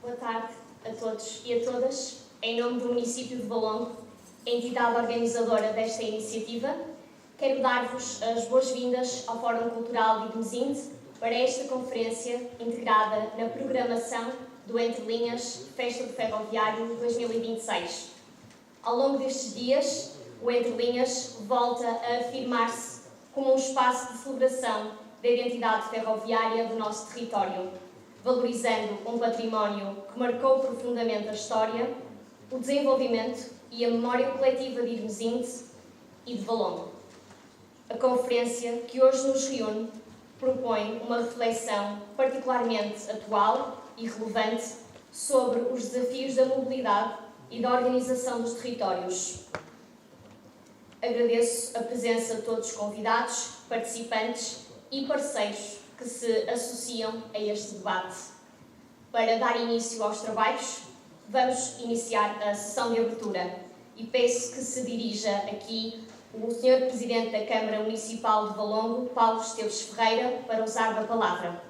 Boa tarde a todos e a todas. Em nome do município de Valongo, entidade organizadora desta iniciativa, quero dar-vos as boas-vindas ao Fórum Cultural de Idomesinde para esta conferência integrada na programação do Entre Linhas Festa do Ferroviário 2026. Ao longo destes dias, o Entre Linhas volta a afirmar-se como um espaço de celebração da identidade ferroviária do nosso território, valorizando um património que marcou profundamente a história, o desenvolvimento e a memória coletiva de Idomesinde e de Valongo. A conferência que hoje nos reúne propõe uma reflexão particularmente atual e relevante sobre os desafios da mobilidade e da organização dos territórios. Agradeço a presença de todos os convidados, participantes e parceiros que se associam a este debate. Para dar início aos trabalhos, vamos iniciar a sessão de abertura e peço que se dirija aqui o Sr. Presidente da Câmara Municipal de Valongo, Paulo Esteves Ferreira, para usar da palavra.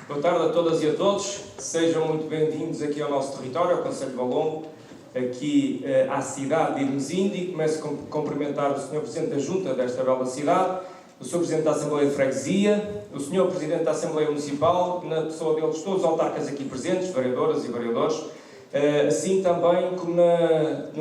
Boa tarde a todas e a todos. Sejam muito bem-vindos aqui ao nosso território, ao Concelho de Valongo, aqui à cidade de Idomesinde, e começo a cumprimentar o Sr. Presidente da Junta desta bela cidade, o Sr. Presidente da Assembleia de Freguesia, o Sr. Presidente da Assembleia Municipal, na pessoa deles todos os autarcas aqui presentes, vereadoras e vereadores, assim também como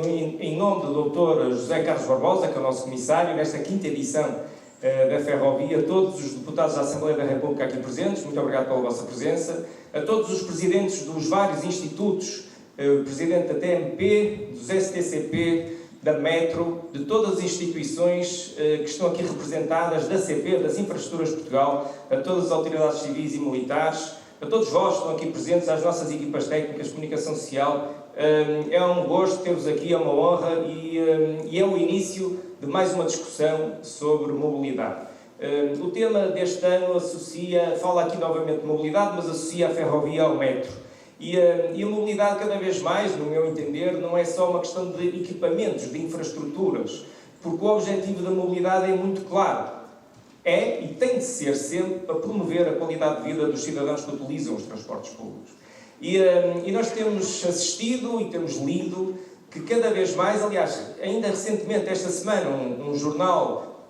em nome do Dr. José Carlos Barbosa, que é o nosso comissário, nesta quinta edição da Ferrovia, a todos os deputados da Assembleia da República aqui presentes, muito obrigado pela vossa presença, a todos os presidentes dos vários institutos, o presidente da TMP, dos STCP, da Metro, de todas as instituições que estão aqui representadas, da CP, das Infraestruturas de Portugal, a todas as autoridades civis e militares, a todos vós que estão aqui presentes, às nossas equipas técnicas de comunicação social. É um gosto ter-vos aqui, é uma honra e é o início de mais uma discussão sobre mobilidade. O tema deste ano fala aqui novamente de mobilidade, mas associa a ferrovia ao metro. E a mobilidade, cada vez mais, no meu entender, não é só uma questão de equipamentos, de infraestruturas, porque o objetivo da mobilidade é muito claro. É e tem de ser sempre para promover a qualidade de vida dos cidadãos que utilizam os transportes públicos. E nós temos assistido e temos lido que cada vez mais, aliás, ainda recentemente, esta semana, um jornal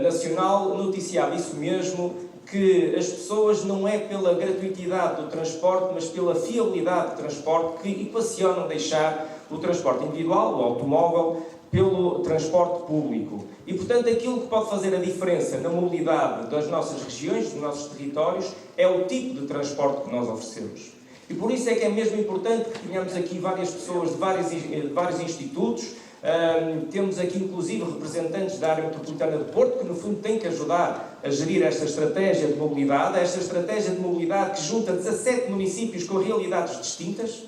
nacional noticiava isso mesmo, que as pessoas não é pela gratuitidade do transporte, mas pela fiabilidade do transporte que equacionam deixar o transporte individual, o automóvel, pelo transporte público. E, portanto, aquilo que pode fazer a diferença na mobilidade das nossas regiões, dos nossos territórios, é o tipo de transporte que nós oferecemos. E por isso é que é mesmo importante que tenhamos aqui várias pessoas de vários institutos. Temos aqui inclusive representantes da área metropolitana de Porto, que no fundo têm que ajudar a gerir esta estratégia de mobilidade, que junta 17 municípios com realidades distintas.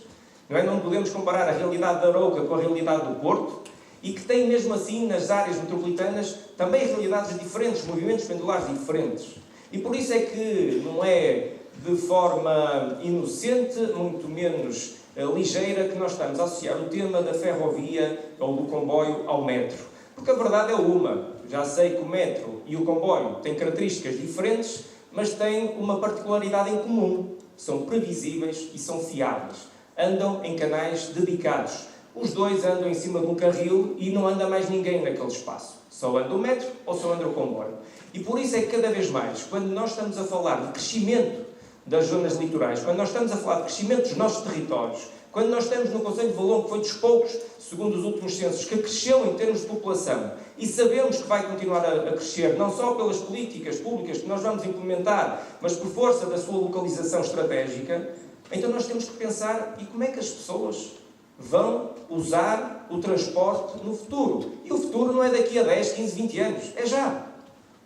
Não podemos comparar a realidade da Arouca com a realidade do Porto, e que tem mesmo assim nas áreas metropolitanas também realidades diferentes, movimentos pendulares diferentes. E por isso é que não é de forma inocente, muito menos ligeira, que nós estamos a associar o tema da ferrovia ou do comboio ao metro. Porque a verdade é uma. Já sei que o metro e o comboio têm características diferentes, mas têm uma particularidade em comum. São previsíveis e são fiáveis. Andam em canais dedicados. Os dois andam em cima de um carril e não anda mais ninguém naquele espaço. Só anda o metro ou só anda o comboio. E por isso é que cada vez mais, quando nós estamos a falar de crescimento das zonas litorais, quando nós estamos a falar de crescimento dos nossos territórios, quando nós estamos no Concelho de Valongo, que foi dos poucos, segundo os últimos censos, que cresceu em termos de população, e sabemos que vai continuar a crescer, não só pelas políticas públicas que nós vamos implementar, mas por força da sua localização estratégica, então nós temos que pensar, e como é que as pessoas vão usar o transporte no futuro? E o futuro não é daqui a 10, 15, 20 anos, é já.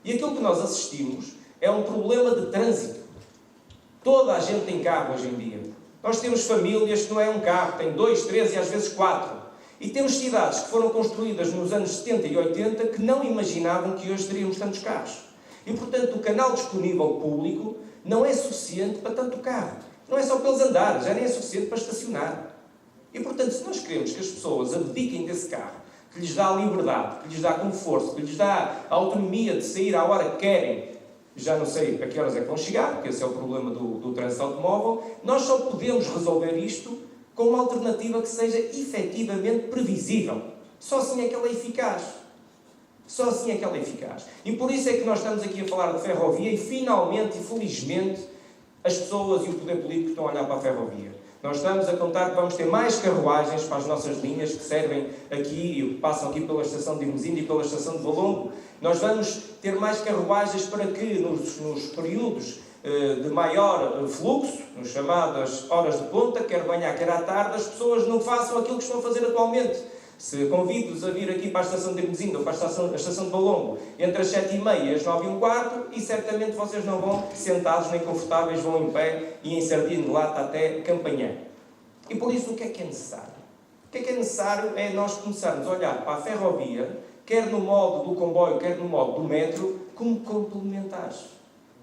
E aquilo que nós assistimos é um problema de trânsito. Toda a gente tem carro hoje em dia. Nós temos famílias que não é um carro, tem 2, 3 e às vezes 4. E temos cidades que foram construídas nos anos 70 e 80 que não imaginavam que hoje teríamos tantos carros. E, portanto, o canal disponível público não é suficiente para tanto carro. Não é só para eles andarem, já nem é suficiente para estacionar. E, portanto, se nós queremos que as pessoas abdiquem desse carro, que lhes dá a liberdade, que lhes dá conforto, que lhes dá a autonomia de sair à hora que querem, já não sei a que horas é que vão chegar, porque esse é o problema do trânsito automóvel. Nós só podemos resolver isto com uma alternativa que seja efetivamente previsível. Só assim é que ela é eficaz. Só assim é que ela é eficaz. E por isso é que nós estamos aqui a falar de ferrovia e finalmente e felizmente as pessoas e o poder político estão a olhar para a ferrovia. Nós estamos a contar que vamos ter mais carruagens para as nossas linhas que servem aqui e passam aqui pela estação de Irmesinde e pela estação de Valongo. Nós vamos ter mais carruagens para que nos períodos de maior fluxo, nas chamadas horas de ponta, quer de manhã, quer à tarde, as pessoas não façam aquilo que estão a fazer atualmente. Se convido-vos a vir aqui para a estação de Irmesinde ou para a estação de Valongo entre as 7h30 e as 9h15 e certamente vocês não vão sentados nem confortáveis, vão em pé e em sardinha de lata até Campanhã. E por isso o que é necessário? O que é necessário é nós começarmos a olhar para a ferrovia, quer no modo do comboio, quer no modo do metro, como complementares.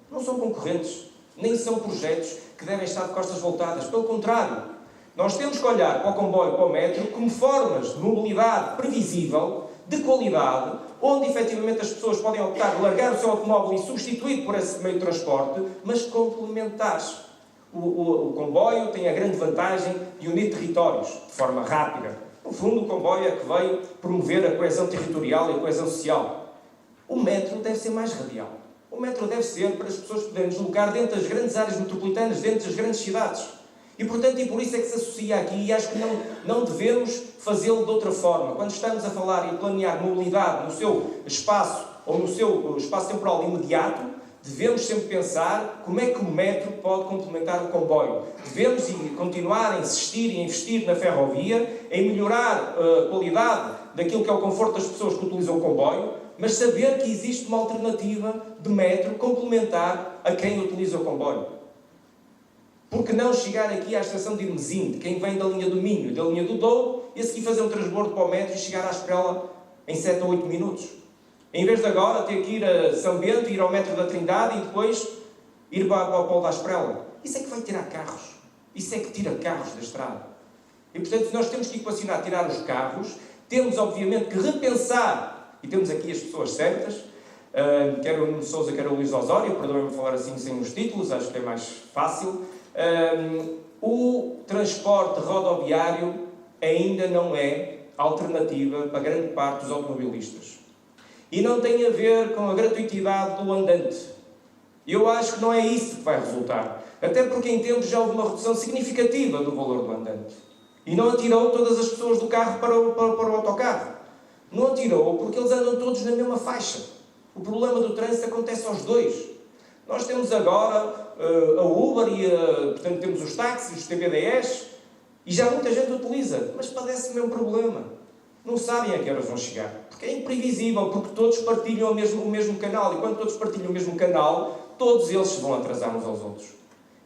Não são concorrentes, nem são projetos que devem estar de costas voltadas. Pelo contrário, nós temos que olhar para o comboio e para o metro como formas de mobilidade previsível, de qualidade, onde efetivamente as pessoas podem optar por largar o seu automóvel e substituir por esse meio de transporte, mas complementares. O comboio tem a grande vantagem de unir territórios de forma rápida. No fundo, o comboio é que veio promover a coesão territorial e a coesão social. O metro deve ser mais radial. O metro deve ser para as pessoas poderem deslocar dentro das grandes áreas metropolitanas, dentro das grandes cidades. E, portanto, e por isso é que se associa aqui, e acho que não devemos fazê-lo de outra forma. Quando estamos a falar e planear mobilidade no seu espaço, ou no seu espaço temporal imediato, devemos sempre pensar como é que o metro pode complementar o comboio. Devemos continuar a insistir e investir na ferrovia, em melhorar a qualidade daquilo que é o conforto das pessoas que utilizam o comboio, mas saber que existe uma alternativa de metro complementar a quem utiliza o comboio. Porque não chegar aqui à estação de Irmesinde, quem vem da linha do Minho e da linha do Douro, e a seguir fazer um transbordo para o metro e chegar à Esprela em 7 ou 8 minutos? Em vez de agora ter que ir a São Bento, ir ao metro da Trindade e depois ir para o Polo da Esprela. Isso é que vai tirar carros. Isso é que tira carros da estrada. E, portanto, nós temos que equacionar tirar os carros, temos, obviamente, que repensar, e temos aqui as pessoas certas, quer o Nuno Sousa, quer o Luís Osório, perdoem-me falar assim sem os títulos, acho que é mais fácil. O transporte rodoviário ainda não é alternativa para grande parte dos automobilistas. E não tem a ver com a gratuitidade do andante. Eu acho que não é isso que vai resultar. Até porque em tempos já houve uma redução significativa do valor do andante. E não atirou todas as pessoas do carro para o autocarro. Não atirou porque eles andam todos na mesma faixa. O problema do trânsito acontece aos dois. Nós temos agora a Uber e portanto temos os táxis, os TBDS, e já muita gente utiliza, mas padece o mesmo problema. Não sabem a que horas vão chegar. Porque é imprevisível, porque todos partilham o mesmo canal. E quando todos partilham o mesmo canal, todos eles se vão atrasar uns aos outros.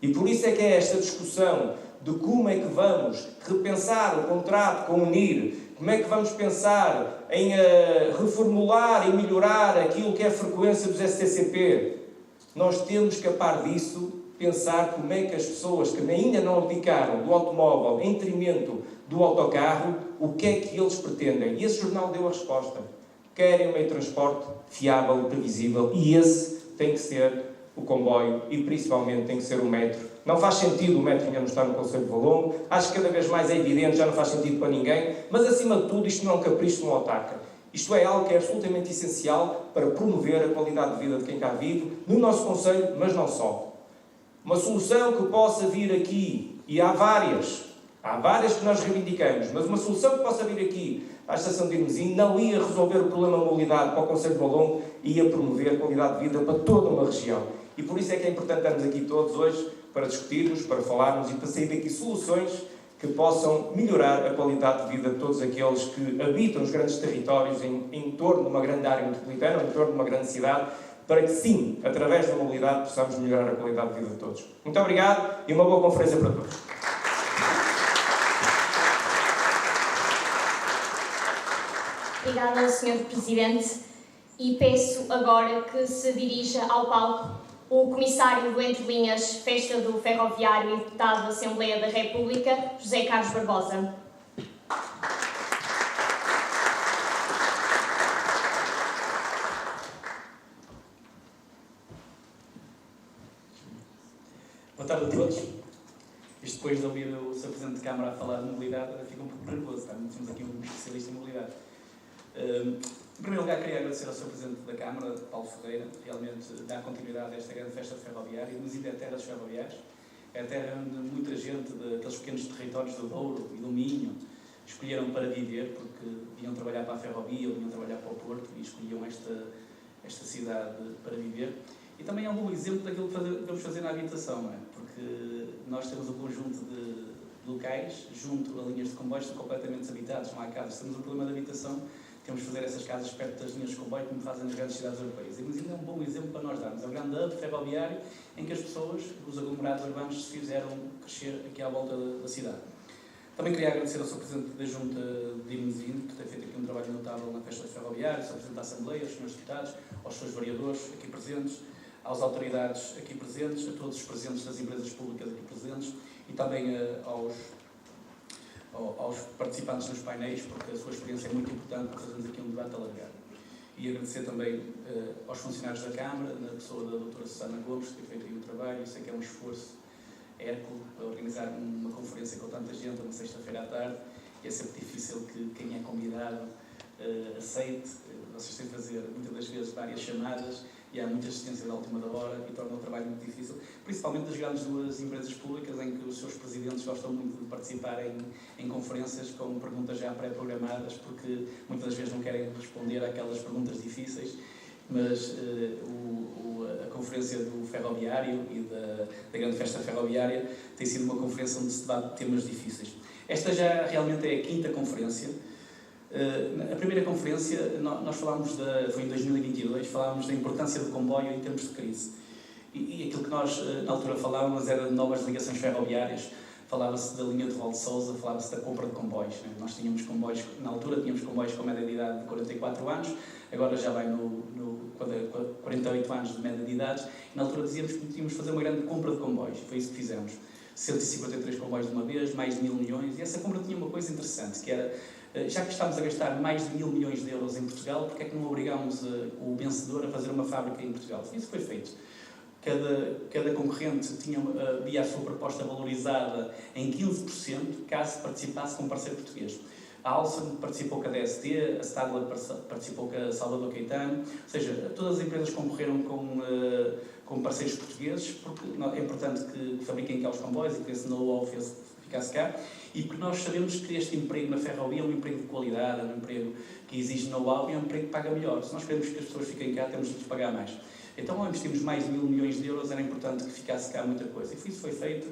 E por isso é que é esta discussão de como é que vamos repensar o contrato com o UNIR, como é que vamos pensar em reformular e melhorar aquilo que é a frequência dos STCP. Nós temos que, a par disso, pensar como é que as pessoas que ainda não abdicaram do automóvel em detrimento do autocarro, o que é que eles pretendem. E esse jornal deu a resposta. Querem um meio de transporte fiável e previsível, e esse tem que ser o comboio e principalmente tem que ser o metro. Não faz sentido o metro ainda não estar no Conselho de Valongo, acho que cada vez mais é evidente, já não faz sentido para ninguém, mas acima de tudo isto não é um capricho de um autarca. Isto é algo que é absolutamente essencial para promover a qualidade de vida de quem cá vive, no nosso Conselho, mas não só. Uma solução que possa vir aqui, e há várias que nós reivindicamos, mas uma solução que possa vir aqui à estação de Irmesinde não ia resolver o problema de mobilidade para o Conselho de Valongo, ia promover a qualidade de vida para toda uma região. E por isso é que é importante estarmos aqui todos hoje para discutirmos, para falarmos e para sair daqui soluções que possam melhorar a qualidade de vida de todos aqueles que habitam os grandes territórios em torno de uma grande área metropolitana, em torno de uma grande cidade, para que sim, através da mobilidade, possamos melhorar a qualidade de vida de todos. Muito obrigado e uma boa conferência para todos. Obrigada, Sr. Presidente, e peço agora que se dirija ao palco o Comissário do Entre Linhas, Festa do Ferroviário e Deputado da Assembleia da República, José Carlos Barbosa. Boa tarde a todos. Isto depois de ouvir o Sr. Presidente de Câmara a falar de mobilidade, fica um pouco nervoso, tá? Temos aqui um especialista em mobilidade. Em primeiro lugar, queria agradecer ao Sr. Presidente da Câmara, Paulo Ferreira, realmente dar continuidade a esta grande festa ferroviária. Irmesinde é a terra dos ferroviários, é a terra onde muita gente daqueles pequenos territórios do Douro e do Minho escolheram para viver, porque vinham trabalhar para a ferrovia, ou vinham trabalhar para o Porto e escolhiam esta cidade para viver. E também é um bom exemplo daquilo que vamos fazer na habitação, não é? Porque nós temos um conjunto de locais, junto a linhas de comboios, que são completamente desabitados, não há casas. Temos um problema de habitação, temos de fazer essas casas perto das linhas de comboio, como fazem nas grandes cidades europeias. E Irmesinde é um bom exemplo para nós darmos. É um grande hub ferroviário em que as pessoas, os aglomerados urbanos, se fizeram crescer aqui à volta da cidade. Também queria agradecer ao Sr. Presidente da Junta de Irmesinde, que tem feito aqui um trabalho notável na festa ferroviária, ao Sr. Presidente da Assembleia, aos Srs. Deputados, aos seus vereadores aqui presentes, às autoridades aqui presentes, a todos os presentes das empresas públicas aqui presentes e também aos participantes nos painéis, porque a sua experiência é muito importante para fazermos aqui um debate alargado. E agradecer também aos funcionários da Câmara, na pessoa da doutora Susana Gomes, que tem feito aí o trabalho. Eu sei que é um esforço hércules para organizar uma conferência com tanta gente, uma sexta-feira à tarde, e é sempre difícil que quem é convidado aceite. Vocês têm que fazer, muitas das vezes, várias chamadas e há muita assistência da última da hora e torna o trabalho muito difícil, principalmente das grandes duas empresas públicas em que os seus presidentes gostam muito de participar em conferências com perguntas já pré-programadas, porque muitas das vezes não querem responder àquelas perguntas difíceis, mas a conferência do ferroviário e da grande festa ferroviária tem sido uma conferência onde se debate temas difíceis. Esta já realmente é a quinta conferência. A primeira conferência, nós falámos, foi em 2022, falámos da importância do comboio em tempos de crise. E aquilo que nós, na altura, falávamos era de novas ligações ferroviárias. Falava-se da linha de Val de Sousa, falava-se da compra de comboios. Nós tínhamos comboios, na altura tínhamos comboios com média de idade de 44 anos, agora já vai no 48 anos de média de idade. Na altura dizíamos que tínhamos de fazer uma grande compra de comboios, foi isso que fizemos. 153 comboios de uma vez, mais de 1.000 milhões, e essa compra tinha uma coisa interessante, que era, já que estamos a gastar mais de 1.000 milhões de euros em Portugal, porque é que não obrigámos o vencedor a fazer uma fábrica em Portugal? Isso foi feito. Cada concorrente via a sua proposta valorizada em 15%, caso participasse com um parceiro português. A Alstom participou com a DST, a Stadler participou com a Salvador Caetano, ou seja, todas as empresas concorreram com parceiros portugueses, porque é importante que fabriquem cá os comboios e que esse know-how ficasse cá, e porque nós sabemos que este emprego na ferrovia é um emprego de qualidade, é um emprego que exige know-how e é um emprego que paga melhor. Se nós queremos que as pessoas fiquem cá, temos de lhes pagar mais. Então, ao investirmos mais de 1.000 milhões de euros, era importante que ficasse cá muita coisa. E isso foi feito.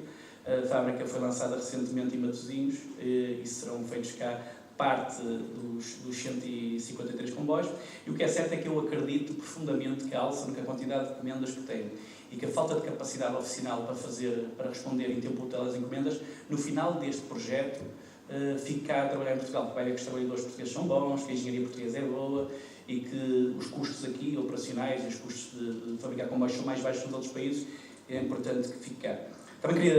A fábrica foi lançada recentemente em Matosinhos e serão feitos cá parte dos 153 comboios. E o que é certo é que eu acredito profundamente que a Alstom, que a quantidade de encomendas que tem e que a falta de capacidade oficial para responder em tempo útil às encomendas, no final deste projeto, ficar a trabalhar em Portugal, porque vai ver que os trabalhadores portugueses são bons, que a engenharia portuguesa é boa e que os custos aqui operacionais e os custos de fabricar comboios são mais baixos nos outros países, é importante que fique cá. Também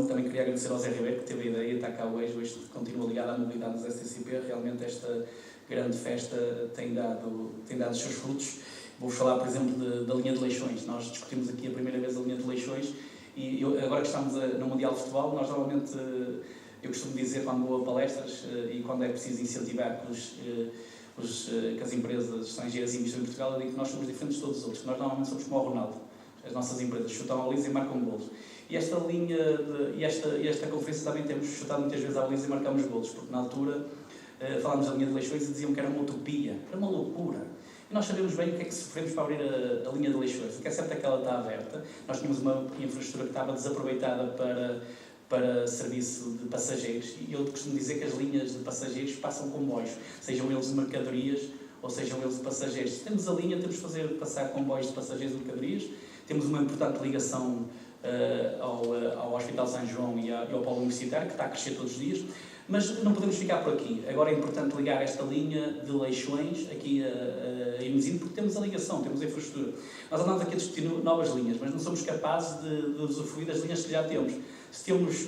também queria agradecer ao Zé Ribeiro, que teve a ideia, está cá hoje continua ligado à mobilidade dos STCP. Realmente esta grande festa tem dado os seus frutos. Vou-vos falar, por exemplo, da linha de Leixões. Nós discutimos aqui a primeira vez a linha de Leixões e agora que estamos no Mundial de Futebol, nós normalmente, eu costumo dizer quando vou a palestras e quando é preciso incentivar que as empresas estrangeiras investem em Portugal, eu digo que nós somos diferentes de todos os outros, que nós normalmente somos como o Ronaldo. As nossas empresas chutam a baliza e marcam golos. E esta conferência também temos chutado muitas vezes a baliza e marcamos golos, porque na altura falámos da linha de Leixões e diziam que era uma utopia, era uma loucura. E nós sabemos bem o que é que sofremos para abrir a linha de Leixões. O que é certo é que ela está aberta. Nós tínhamos uma infraestrutura que estava desaproveitada para serviço de passageiros, e eu costumo dizer que as linhas de passageiros passam comboios, sejam eles de mercadorias ou sejam eles de passageiros. Se temos a linha, temos de fazer passar comboios de passageiros e mercadorias. Temos uma importante ligação ao Hospital São João e ao Polo Universitário, que está a crescer todos os dias, mas não podemos ficar por aqui. Agora é importante ligar esta linha de Leixões aqui a Irmesinde, porque temos a ligação, temos a infraestrutura. Nós andamos aqui a discutir novas linhas, mas não somos capazes de usufruir das linhas que já temos. Se temos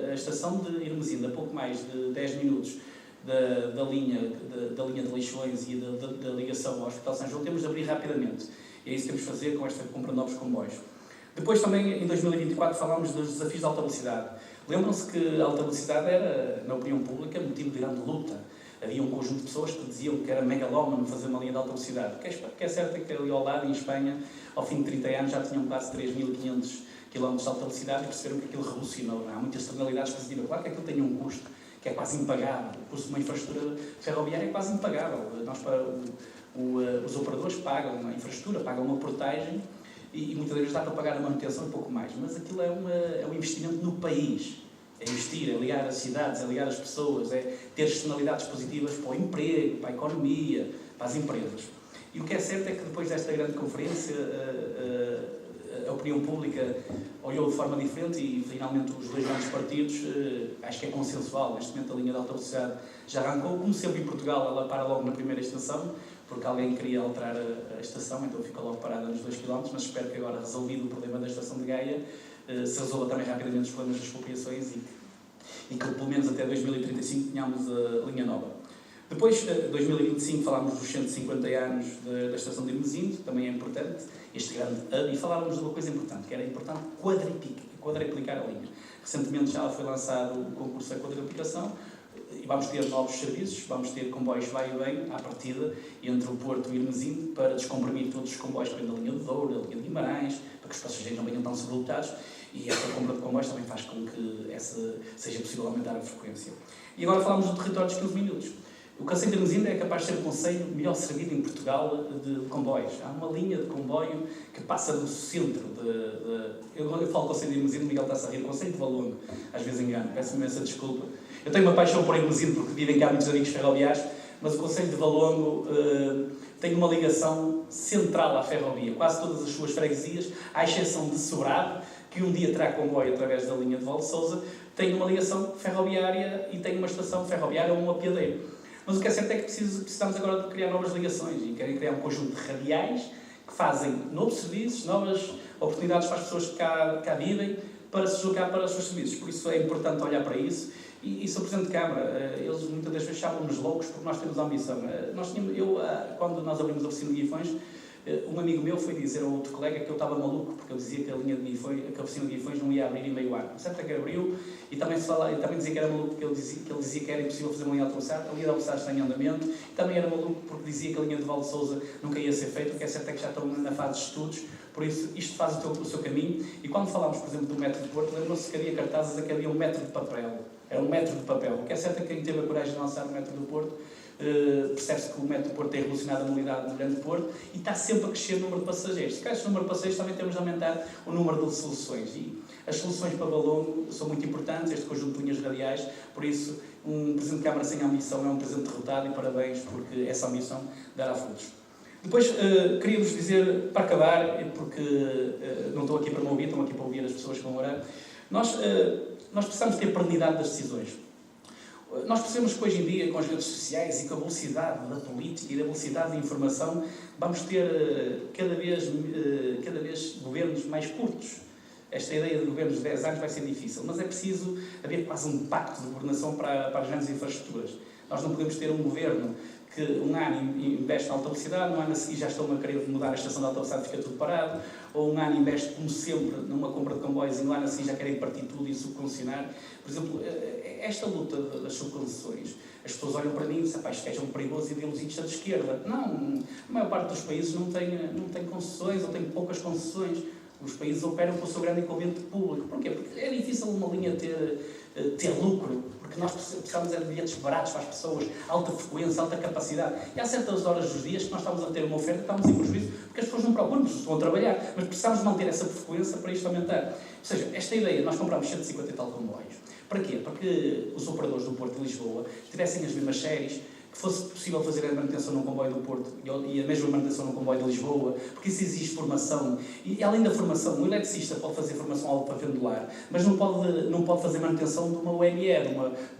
a estação de Irmesinde a pouco mais de 10 minutos da linha de Leixões e da ligação ao Hospital São João, temos de abrir rapidamente. E é isso que temos de fazer com esta compra de novos comboios. Depois também, em 2024, falámos dos desafios da alta velocidade. Lembram-se que a alta velocidade era, na opinião pública, motivo de grande luta. Havia um conjunto de pessoas que diziam que era megalómano fazer uma linha de alta velocidade. O que é certo é que ali ao lado, em Espanha, ao fim de 30 anos, já tinham quase 3.500 km de alta velocidade e perceberam que aquilo revolucionou. Há muitas externalidades positivas. Claro que aquilo tem um custo que é quase impagável. O custo de uma infraestrutura ferroviária é quase impagável. Nós, os operadores pagam a infraestrutura, pagam uma portagem e muitas vezes dá para pagar a manutenção um pouco mais. Mas aquilo é um investimento no país. É investir, é ligar as cidades, é ligar as pessoas, é ter externalidades positivas para o emprego, para a economia, para as empresas. E o que é certo é que depois desta grande conferência, a opinião pública olhou de forma diferente e finalmente os dois grandes partidos, acho que é consensual, neste momento a linha de alta velocidade já arrancou. Como sempre em Portugal, ela para logo na primeira estação, porque alguém queria alterar a estação, então fica logo parada nos 2 km, mas espero que agora, resolvido o problema da estação de Gaia, se resolva também rapidamente os problemas das expropriações e que pelo menos até 2035 tenhamos a linha nova. Depois, 2025, falámos dos 150 anos da estação de Hermesinde, também é importante, este grande hub, e falávamos de uma coisa importante, que era importante quadriplicar a linha. Recentemente já foi lançado o concurso da quadriplicação, e vamos ter novos serviços, vamos ter comboios vai e vem, à partida, entre o Porto e Hermesinde, para descomprimir todos os comboios que vêm da linha de Douro, da linha de Guimarães, para que os passageiros não venham tão sobrelotados, e esta compra de comboios também faz com que seja possível aumentar a frequência. E agora falamos do território dos 15 minutos. O Conselho de Hermesinde é capaz de ser o concelho melhor servido em Portugal de comboios. Há uma linha de comboio que passa do centro eu falo Conselho de Hermesinde, Miguel está a rir, Conselho de Valongo, às vezes engano, peço-me essa desculpa. Eu tenho uma paixão por Hermesinde porque dizem que há muitos amigos ferroviários, mas o Conselho de Valongo tem uma ligação central à ferrovia. Quase todas as suas freguesias, à exceção de Sobrado, que um dia terá comboio através da linha de Val de Sousa, tem uma ligação ferroviária e tem uma estação ferroviária ou um apiadeiro. Mas o que é certo é que precisamos agora de criar novas ligações e querem criar um conjunto de radiais que fazem novos serviços, novas oportunidades para as pessoas que cá vivem, para se deslocar para os seus serviços. Por isso é importante olhar para isso. E Sr. Presidente de Câmara, eles muitas das vezes chamam-nos loucos porque nós temos a ambição. Quando nós abrimos a oficina de Guifões, um amigo meu foi dizer a outro colega que eu estava maluco porque eu dizia que a oficina de Guifões não ia abrir em meio ano. Certo é que abriu e também dizia que era maluco porque ele dizia que era impossível fazer uma linha de alta velocidade. A linha de alta velocidade está em andamento. E também era maluco porque dizia que a linha de Val de Sousa nunca ia ser feita. O que é certo é que já estão na fase de estudos. Por isso, isto faz o seu caminho. E quando falámos, por exemplo, do metro de Porto, lembram-se que havia cartazes a que havia um metro de papel. Era um metro de papel. O que é certo é que quem teve a coragem de lançar o metro do Porto percebe-se que o metro do Porto tem revolucionado a mobilidade no Grande Porto e está sempre a crescer o número de passageiros. Se cresce o número de passageiros, também temos de aumentar o número de soluções. E as soluções para Valongo são muito importantes, este conjunto de linhas radiais, por isso, um Presidente de Câmara sem ambição é um Presidente derrotado e parabéns, porque essa ambição dará frutos. Depois, queria-vos dizer, para acabar, porque não estou aqui para me ouvir, estou aqui para ouvir as pessoas que vão orar, nós precisamos ter perenidade das decisões. Nós percebemos que hoje em dia, com as redes sociais e com a velocidade da política e da velocidade da informação, vamos ter cada vez governos mais curtos. Esta ideia de governos de 10 anos vai ser difícil, mas é preciso haver quase um pacto de governação para as grandes infraestruturas. Nós não podemos ter um governo que um ano investe na alta velocidade, no ano a seguir já estão a querer mudar a estação de alta velocidade e fica tudo parado, ou um ano investe, como sempre, numa compra de comboios e no ano a seguir já querem partir tudo e subconcessionar. Por exemplo, esta luta das subconcessões, as pessoas olham para mim e dizem, isto é um perigoso ideologista de esquerda. Não, a maior parte dos países não tem concessões ou tem poucas concessões. Os países operam com o seu grande incumbente público. Porquê? Porque é difícil uma linha ter lucro, porque nós precisamos de bilhetes baratos para as pessoas, alta frequência, alta capacidade. E há certas horas dos dias que nós estamos a ter uma oferta, estamos em prejuízo, porque as pessoas não procuram, porque estão a trabalhar, mas precisamos manter essa frequência para isto aumentar. Ou seja, esta ideia, nós compramos 150 e tal comboios. Para quê? Para que os operadores do Porto de Lisboa tivessem as mesmas séries, que fosse possível fazer a manutenção num comboio do Porto e a mesma manutenção num comboio de Lisboa, porque isso exige formação. E além da formação, o eletricista pode fazer formação alto-pendular, mas não pode fazer manutenção de uma UME,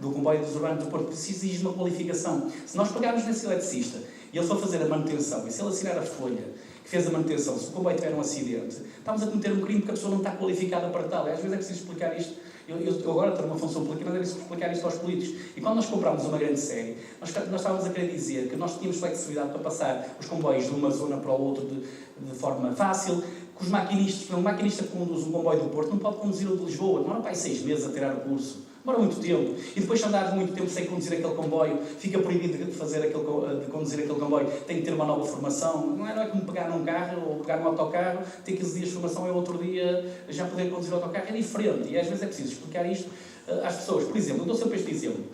do comboio dos urbanos do Porto, porque isso exige uma qualificação. Se nós pegarmos nesse eletricista e ele for fazer a manutenção, e se ele assinar a folha que fez a manutenção, se o comboio tiver um acidente, estamos a cometer um crime porque a pessoa não está qualificada para tal. E às vezes é preciso explicar isto Eu agora estou numa função política, mas era explicar isto aos políticos. E quando nós comprámos uma grande série, nós estávamos a querer dizer que nós tínhamos flexibilidade para passar os comboios de uma zona para a outra de forma fácil, que os maquinistas, um maquinista que conduz um comboio do Porto não pode conduzir o de Lisboa, demora para aí 6 meses a tirar o curso. Demora muito tempo. E depois, se andar muito tempo sem conduzir aquele comboio, fica proibido de conduzir aquele comboio. Tem que ter uma nova formação. Não é como pegar num carro ou pegar num autocarro, ter 15 dias de formação e outro dia já poder conduzir o autocarro. É diferente. E às vezes é preciso explicar isto às pessoas. Por exemplo, eu dou sempre este exemplo.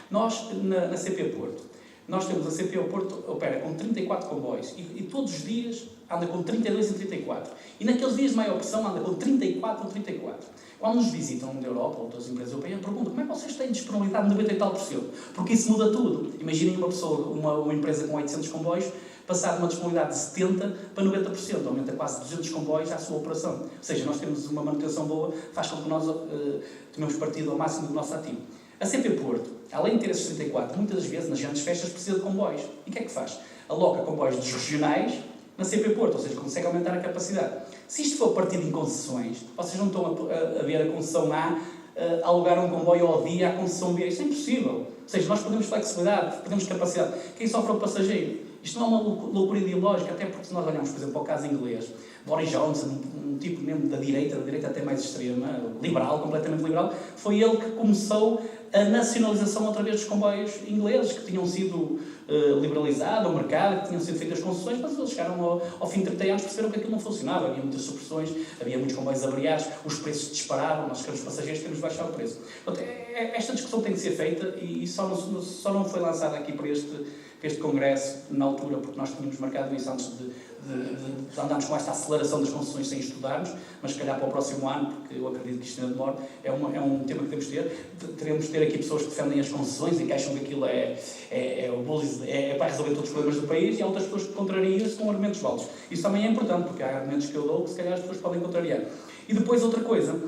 Nós, na CP Porto, nós temos a CP Porto, opera com 34 comboios e todos os dias anda com 32 e 34. E naqueles dias de maior pressão anda com 34 ou 34. Quando nos visitam da Europa ou outras empresas europeias, eu pergunto como é que vocês têm disponibilidade de 90 e tal por cento? Porque isso muda tudo. Imaginem uma pessoa, uma empresa com 800 comboios, passar de uma disponibilidade de 70% para 90%. Aumenta quase 200 comboios à sua operação. Ou seja, nós temos uma manutenção boa, faz com que nós tomemos partido ao máximo do nosso ativo. A CP Porto, além de ter esses 34, muitas das vezes, nas grandes festas, precisa de comboios. E o que é que faz? Aloca comboios dos regionais na CP Porto, ou seja, consegue aumentar a capacidade. Se isto for partido em concessões, vocês não estão a ver a concessão A alugar um comboio ao dia à concessão B. Isso é impossível. Ou seja, nós podemos flexibilidade, podemos capacidade. Quem sofre é o passageiro. Isto não é uma loucura ideológica, até porque se nós olharmos, por exemplo, para o caso inglês, Boris Johnson, um tipo mesmo da direita até mais extrema, liberal, completamente liberal, foi ele que começou a nacionalização outra vez dos comboios ingleses, que tinham sido liberalizados ao mercado, que tinham sido feitas concessões, mas eles chegaram ao fim de 30 anos, perceberam que aquilo não funcionava, havia muitas supressões, havia muitos comboios avariados, os preços dispararam, nós queremos passageiros, temos de baixar o preço. Portanto, esta discussão tem que ser feita e só não foi lançada aqui para este congresso na altura, porque nós tínhamos marcado isso antes de andarmos com esta aceleração das concessões sem estudarmos, mas se calhar para o próximo ano, porque eu acredito que isto ainda demora, é um tema que temos de ter. Teremos de ter aqui pessoas que defendem as concessões e que acham que aquilo é para resolver todos os problemas do país, e há outras pessoas que contrariam isso com argumentos válidos. Isso também é importante, porque há argumentos que eu dou que se calhar as pessoas podem contrariar. E depois outra coisa,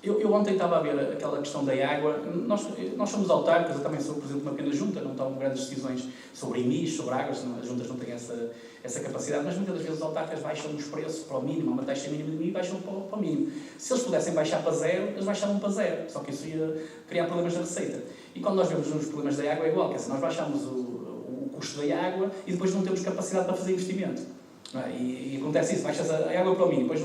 eu ontem estava a ver aquela questão da água. Nós somos autárquicos, eu também sou presidente de uma pequena junta, não tomo grandes decisões sobre IMIs, sobre águas, as juntas não têm essa capacidade, mas muitas das vezes os autárquicos baixam os preços para o mínimo, uma taxa mínima de IMI, baixam para o mínimo. Se eles pudessem baixar para zero, eles baixavam para zero, só que isso ia criar problemas na receita. E quando nós vemos os problemas da água é igual, quer dizer, nós baixamos o custo da água e depois não temos capacidade para fazer investimento. E acontece isso, baixa a água para o mínimo, depois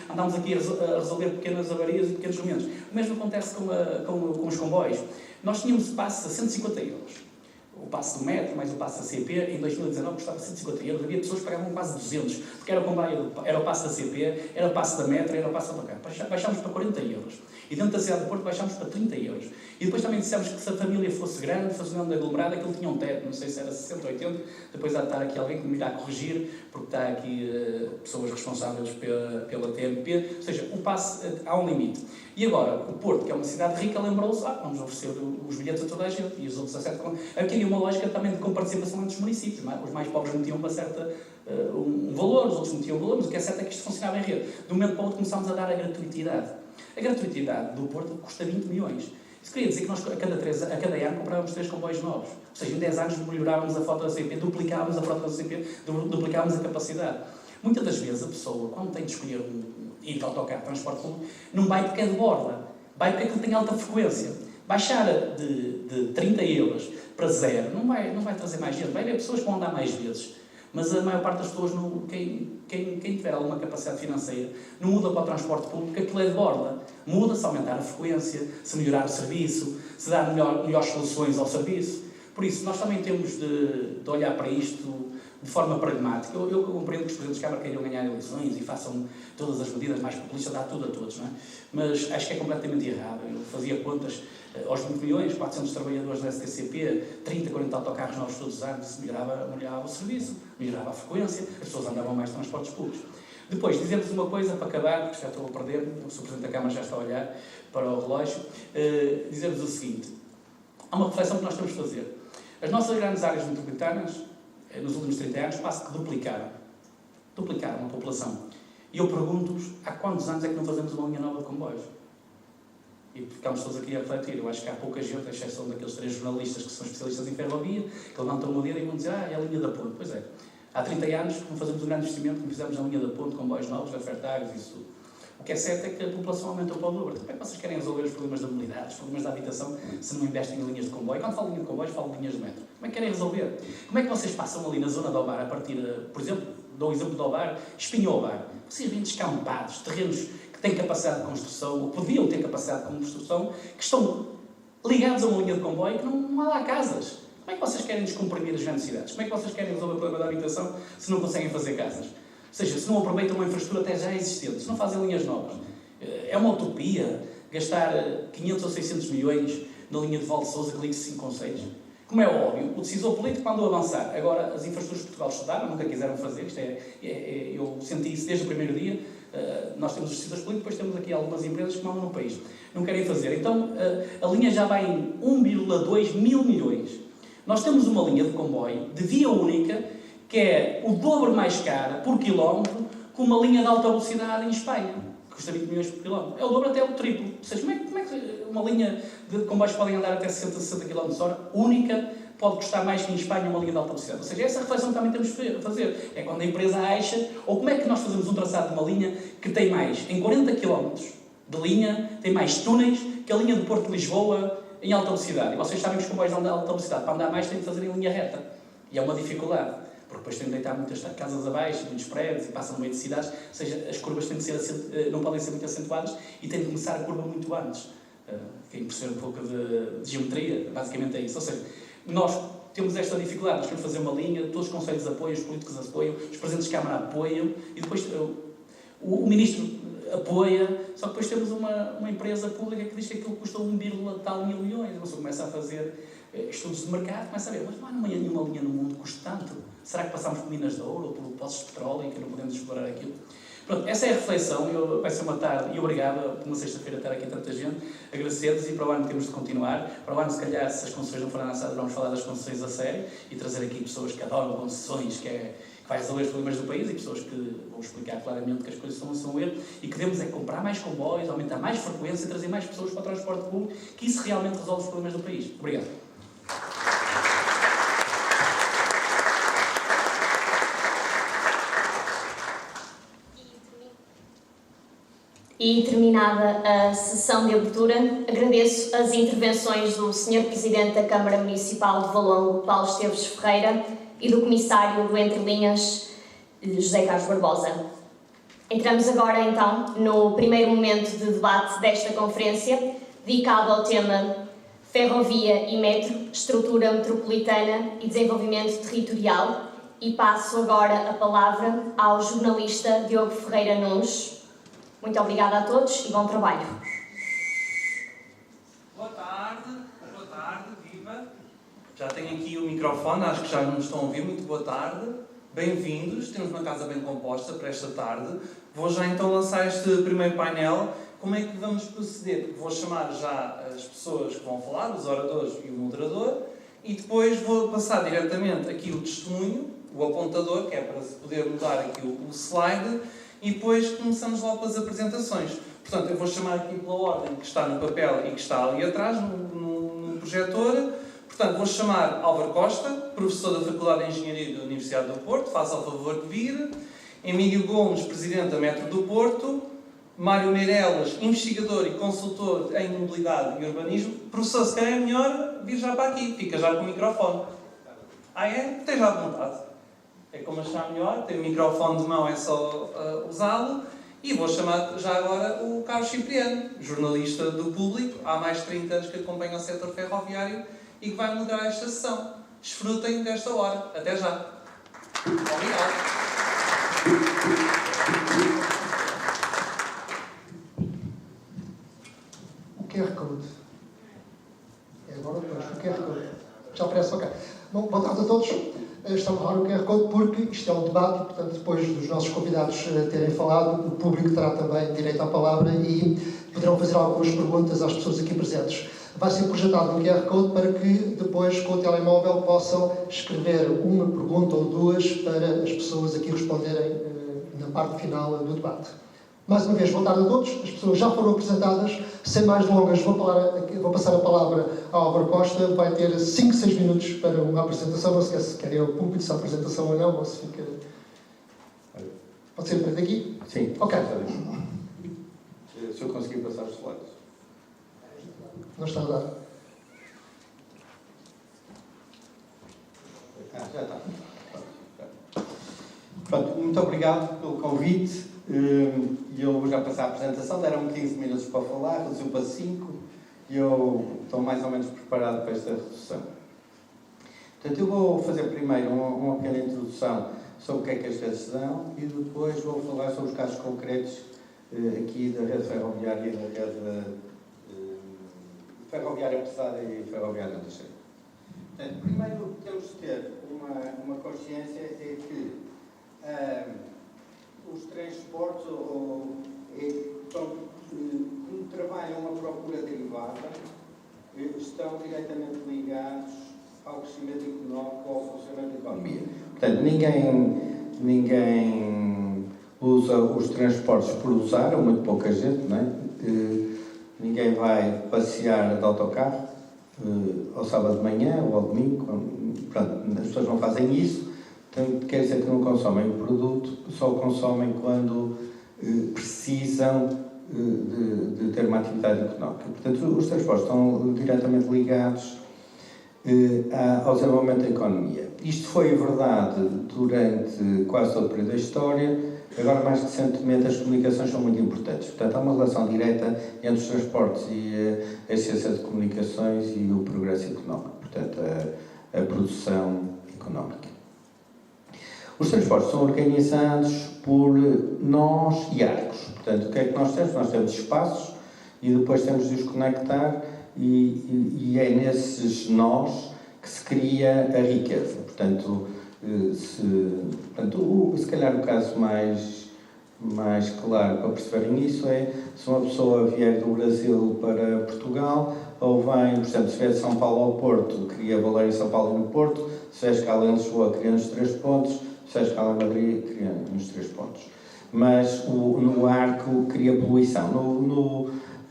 andamos aqui a resolver pequenas avarias e pequenos momentos. O mesmo acontece com os comboios. Nós tínhamos passos a 150 euros. O passo do metro, mais o passo da CP, em 2019 custava 150 euros. Havia pessoas que pagavam quase 200, porque era o comboio, era o passo da CP, era o passo da metro, era o passo da autocarro. Baixámos para 40 euros. E dentro da cidade de Porto baixámos para 30 euros. E depois também dissemos que se a família fosse grande, fosse um aglomerado, aquilo tinha um teto, não sei se era 60 ou 80, depois há de estar aqui alguém que me irá corrigir, porque está aqui pessoas responsáveis pela TMP, ou seja, o passo há um limite. E agora, o Porto, que é uma cidade rica, lembrou-se, vamos oferecer os bilhetes a toda a gente, e os outros acertam. Aqui havia uma lógica também de comparticipação entre os municípios, não é? Os mais pobres metiam uma certa, um valor, os outros metiam um valor, mas o que é certo é que isto funcionava em rede. De um momento para o outro começámos a dar a gratuitidade. A gratuitidade do Porto custa 20 milhões. Isso queria dizer que nós, a cada ano, comprávamos 3 comboios novos. Ou seja, em 10 anos melhorávamos a frota da CP, duplicávamos a frota da CP, duplicávamos a capacidade. Muitas das vezes a pessoa, quando tem de escolher ir de autocarro, transporte público, não vai porque é de borda, vai porque aquilo tem alta frequência. Baixar de 30 euros para zero não vai trazer mais gente. Vai haver pessoas que vão andar mais vezes. Mas a maior parte das pessoas, quem tiver alguma capacidade financeira, não muda para o transporte público, porque aquilo é de borda. Muda se aumentar a frequência, se melhorar o serviço, se dar melhores soluções ao serviço. Por isso, nós também temos de olhar para isto de forma pragmática. Eu compreendo que os presidentes de Câmara queiram ganhar eleições e façam todas as medidas mais populistas, dá tudo a todos, não é? Mas acho que é completamente errado. Eu fazia contas aos 20 milhões, 400 trabalhadores da STCP, 30, 40 autocarros novos todos os anos, melhorava o serviço, melhorava a frequência, as pessoas andavam mais transportes públicos. Depois, dizer-vos uma coisa para acabar, porque já estou a perder, o Sr. Presidente da Câmara já está a olhar para o relógio, dizer-vos o seguinte: há uma reflexão que nós temos de fazer. As nossas grandes áreas metropolitanas, nos últimos 30 anos, quase que duplicaram a população. E eu pergunto-vos, há quantos anos é que não fazemos uma linha nova de comboios? E ficamos todos aqui a refletir. Eu acho que há pouca gente, a exceção daqueles 3 jornalistas que são especialistas em ferrovia, que levantam o dedo e vão dizer, é a linha da ponte. Pois é. Há 30 anos que não fazemos um grande investimento, que fizemos a linha da ponte, comboios novos, da Fertagos, isso. O que é certo é que a população aumentou para o dobro. Como é que vocês querem resolver os problemas da mobilidade, os problemas da habitação, se não investem em linhas de comboio? Quando falo de linha de comboio, falo de linhas de metro. Como é que querem resolver? Como é que vocês passam ali na zona do Ovar, a partir, por exemplo, dou o exemplo do Ovar, Espinho Ovar? Vocês vêm descampados, terrenos que têm capacidade de construção, ou podiam ter capacidade de construção, que estão ligados a uma linha de comboio que não há lá casas. Como é que vocês querem descomprimir as grandes cidades? Como é que vocês querem resolver o problema da habitação se não conseguem fazer casas? Ou seja, se não aproveitam uma infraestrutura até já existente, se não fazem linhas novas. É uma utopia gastar 500 ou 600 milhões na linha de Val de Sousa que liga 5 concelhos. Como é óbvio, o decisor político mandou avançar. Agora, as infraestruturas de Portugal estudaram, nunca quiseram fazer. Eu senti isso desde o primeiro dia. Nós temos os decisores políticos, depois temos aqui algumas empresas que mandam no país. Não querem fazer. Então, a linha já vai em 1,2 mil milhões. Nós temos uma linha de comboio, de via única, que é o dobro mais cara por quilómetro que uma linha de alta velocidade em Espanha, que custa 20 milhões por quilómetro. É o dobro até o triplo. Ou seja, como é que uma linha de comboios podem andar até 60 km/h, única, pode custar mais que em Espanha uma linha de alta velocidade? Ou seja, essa reflexão que também temos que fazer. É quando a empresa acha, ou como é que nós fazemos um traçado de uma linha que tem mais, em 40 km de linha, tem mais túneis que a linha do Porto de Lisboa em alta velocidade. E vocês sabem que os comboios de alta velocidade, para andar mais, têm de fazer em linha reta. E é uma dificuldade, porque depois têm de deitar muitas casas abaixo, muitos prédios, e passam no meio de cidades. Ou seja, as curvas têm de ser, não podem ser muito acentuadas e têm de começar a curva muito antes. Quem percebe um pouco de geometria, basicamente é isso. Ou seja, nós temos esta dificuldade, nós queremos fazer uma linha, todos os conselhos apoiam, os políticos apoiam, os presidentes de Câmara apoiam, e depois o Ministro apoia, só que depois temos uma empresa pública que diz que aquilo custa 1,tal mil milhões. A pessoa começa a fazer estudos de mercado, começa a ver, mas não há nenhuma linha no mundo que custe tanto. Será que passamos por minas de ouro ou por poços de petróleo e que não podemos explorar aquilo? Pronto, essa é a reflexão. Vai ser uma tarde, e obrigado por uma sexta-feira estar aqui tanta gente. Agradecer-vos, e para o ano temos de continuar. Para o ano, se calhar, se as concessões não forem lançadas, vamos falar das concessões a sério e trazer aqui pessoas que adoram concessões, que vai resolver os problemas do país, e pessoas que vão explicar claramente que as coisas são um erro, e que devemos é comprar mais comboios, aumentar mais frequência e trazer mais pessoas para o transporte público, que isso realmente resolve os problemas do país. Obrigado. E terminada a sessão de abertura, agradeço as intervenções do Sr. Presidente da Câmara Municipal de Valongo, Paulo Esteves Ferreira, e do Comissário do Entre Linhas, José Carlos Barbosa. Entramos agora, então, no primeiro momento de debate desta conferência, dedicado ao tema Ferrovia e Metro, Estrutura Metropolitana e Desenvolvimento Territorial, e passo agora a palavra ao jornalista Diogo Ferreira Nunes. Muito obrigada a todos e bom trabalho. Boa tarde, viva. Já tenho aqui o microfone, acho que já nos estão a ouvir. Muito boa tarde, bem-vindos. Temos uma casa bem composta para esta tarde. Vou já então lançar este primeiro painel. Como é que vamos proceder? Vou chamar já as pessoas que vão falar, os oradores e o moderador, e depois vou passar diretamente aqui o testemunho, o apontador, que é para se poder mudar aqui o slide, e depois começamos logo com as apresentações. Portanto, eu vou chamar aqui pela ordem que está no papel e que está ali atrás, no projetor. Portanto, vou chamar Álvaro Costa, professor da Faculdade de Engenharia da Universidade do Porto, faça o favor de vir. Emílio Gomes, presidente da Metro do Porto. Mário Meireles, investigador e consultor em mobilidade e urbanismo. Professor, se calhar é melhor vir já para aqui, fica já com o microfone. Ah é? Esteja à vontade. É como achar melhor, tem o microfone de mão, é só usá-lo. E vou chamar já agora o Carlos Cipriano, jornalista do Público, há mais de 30 anos que acompanha o setor ferroviário e que vai moderar esta sessão. Desfrutem desta hora. Até já. Obrigado. O QR Code. É agora depois, o QR Code. Já aparece, ok. Bom, boa tarde a todos. Estamos a falar o QR Code porque isto é um debate e, portanto, depois dos nossos convidados terem falado, o público terá também direito à palavra e poderão fazer algumas perguntas às pessoas aqui presentes. Vai ser projetado um QR Code para que depois, com o telemóvel, possam escrever uma pergunta ou duas para as pessoas aqui responderem na parte final do debate. Mais uma vez, boa tarde a todos. As pessoas já foram apresentadas. Sem mais delongas, vou passar a palavra ao Álvaro Costa. Vai ter 5, 6 minutos para uma apresentação. Não se esquece se querem o público se a apresentação ou não, ou se fica... Pode ser para daqui? Sim. Ok. se eu conseguir passar os slides. Não está a dar. Já está. Pronto, muito obrigado pelo convite. Eu vou já passar a apresentação. Deram-me 15 minutos para falar, reduziu para 5. E eu estou mais ou menos preparado para esta redução. Portanto, eu vou fazer primeiro uma pequena introdução sobre o que é que as redes dão e depois vou falar sobre os casos concretos aqui da rede ferroviária e da rede ferroviária pesada e ferroviária ligeira. Portanto, primeiro temos de ter uma consciência é que os transportes como trabalham uma procura derivada estão diretamente ligados ao crescimento económico ou ao funcionamento da economia. Portanto, ninguém usa os transportes por usar, ou muito pouca gente, não é? Ninguém vai passear de autocarro ao sábado de manhã ou ao domingo. Pronto, as pessoas não fazem isso, portanto, quer dizer que não consomem o produto, só o consomem quando precisam de ter uma atividade económica. Portanto, os transportes estão diretamente ligados ao desenvolvimento da economia. Isto foi verdade durante quase todo o período da história, agora mais recentemente as comunicações são muito importantes. Portanto, há uma relação direta entre os transportes e a ciência de comunicações e o progresso económico, portanto, a produção económica. Os transportes são organizados por nós e arcos. Portanto, o que é que nós temos? Nós temos espaços e depois temos de os conectar e é nesses nós que se cria a riqueza. Portanto, se calhar o caso mais claro para perceberem isso é se uma pessoa vier do Brasil para Portugal ou vem, por exemplo, se vier de São Paulo ao Porto, cria valor em São Paulo e no Porto, se vier escala em Lisboa, cria nos 3 pontos, se vier escala em Madrid, cria nos 3 pontos. Mas no arco cria poluição.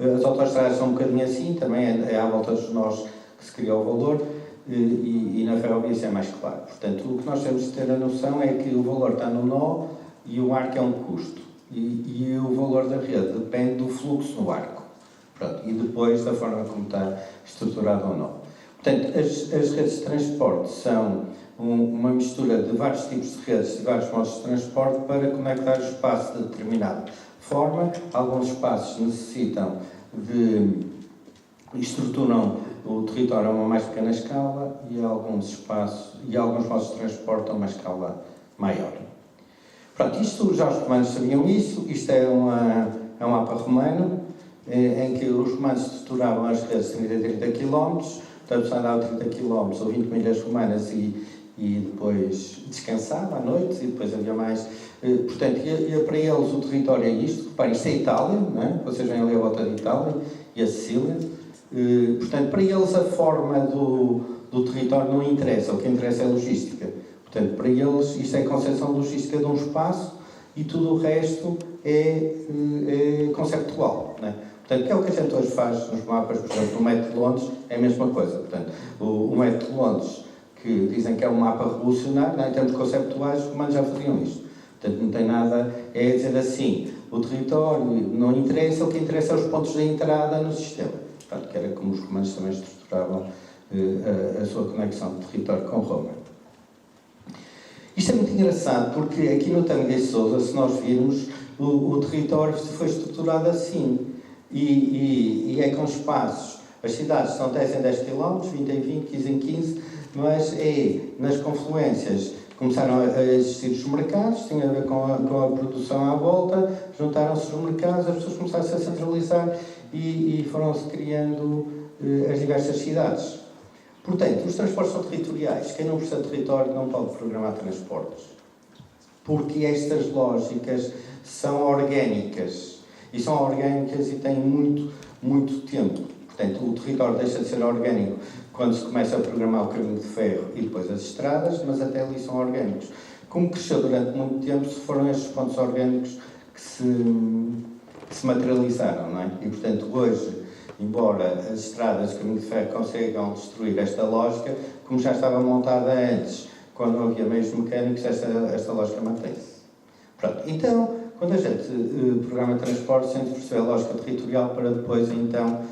As autoestradas são um bocadinho assim, também é à volta dos nós que se cria o valor e na ferrovia isso é mais claro. Portanto, o que nós temos de ter a noção é que o valor está no nó e o arco é um custo. E o valor da rede depende do fluxo no arco. Pronto, e depois da forma como está estruturado o nó. Portanto, as redes de transporte são uma mistura de vários tipos de redes e vários modos de transporte para conectar o espaço de determinada forma. Alguns espaços necessitam estruturam o território a uma mais pequena escala e alguns modos de transporte a uma escala maior. Pronto, isto já os romanos sabiam isso. Isto é um mapa romano em que os romanos estruturavam as redes de 30 km, portanto, se andava 30 km ou 20 milhas romanas e depois descansava à noite e depois havia mais. Portanto, para eles o território é isto. Reparem, isto é Itália, não é? Vocês vêm ali à volta de Itália e a Sicília. Portanto, para eles a forma do território não interessa, o que interessa é a logística. Portanto, para eles isto é a concepção logística de um espaço e tudo o resto é conceptual, não é? Portanto, que é o que a gente hoje faz nos mapas, por exemplo, no método de Londres, é a mesma coisa. Portanto, o método de Londres, que dizem que é um mapa revolucionário, não é? Em termos conceptuais, os romanos já faziam isto. Portanto, não tem nada, é dizer assim, o território não interessa, o que interessa é os pontos de entrada no sistema. Portanto, que era como os romanos também estruturavam a sua conexão de território com Roma. Isto é muito engraçado, porque aqui no Tâmega e Sousa, se nós virmos, o território foi estruturado assim. E é com espaços. As cidades são 10 em 10 km, 20 em 20, 15 em 15, mas nas confluências começaram a existir os mercados, tinha a ver com a produção à volta, juntaram-se os mercados, as pessoas começaram-se a centralizar e foram-se criando as diversas cidades. Portanto, os transportes são territoriais. Quem não precisa de território não pode programar transportes. Porque estas lógicas são orgânicas. E são orgânicas e têm muito, muito tempo. Portanto, o território deixa de ser orgânico quando se começa a programar o caminho de ferro e depois as estradas, mas até ali são orgânicos. Como cresceu durante muito tempo, foram estes pontos orgânicos que se materializaram, não é? E, portanto, hoje, embora as estradas de caminho de ferro consigam destruir esta lógica, como já estava montada antes, quando não havia meios mecânicos, esta lógica mantém-se. Pronto, então, Quando a gente programa transportes, a gente percebe a lógica territorial para depois, então,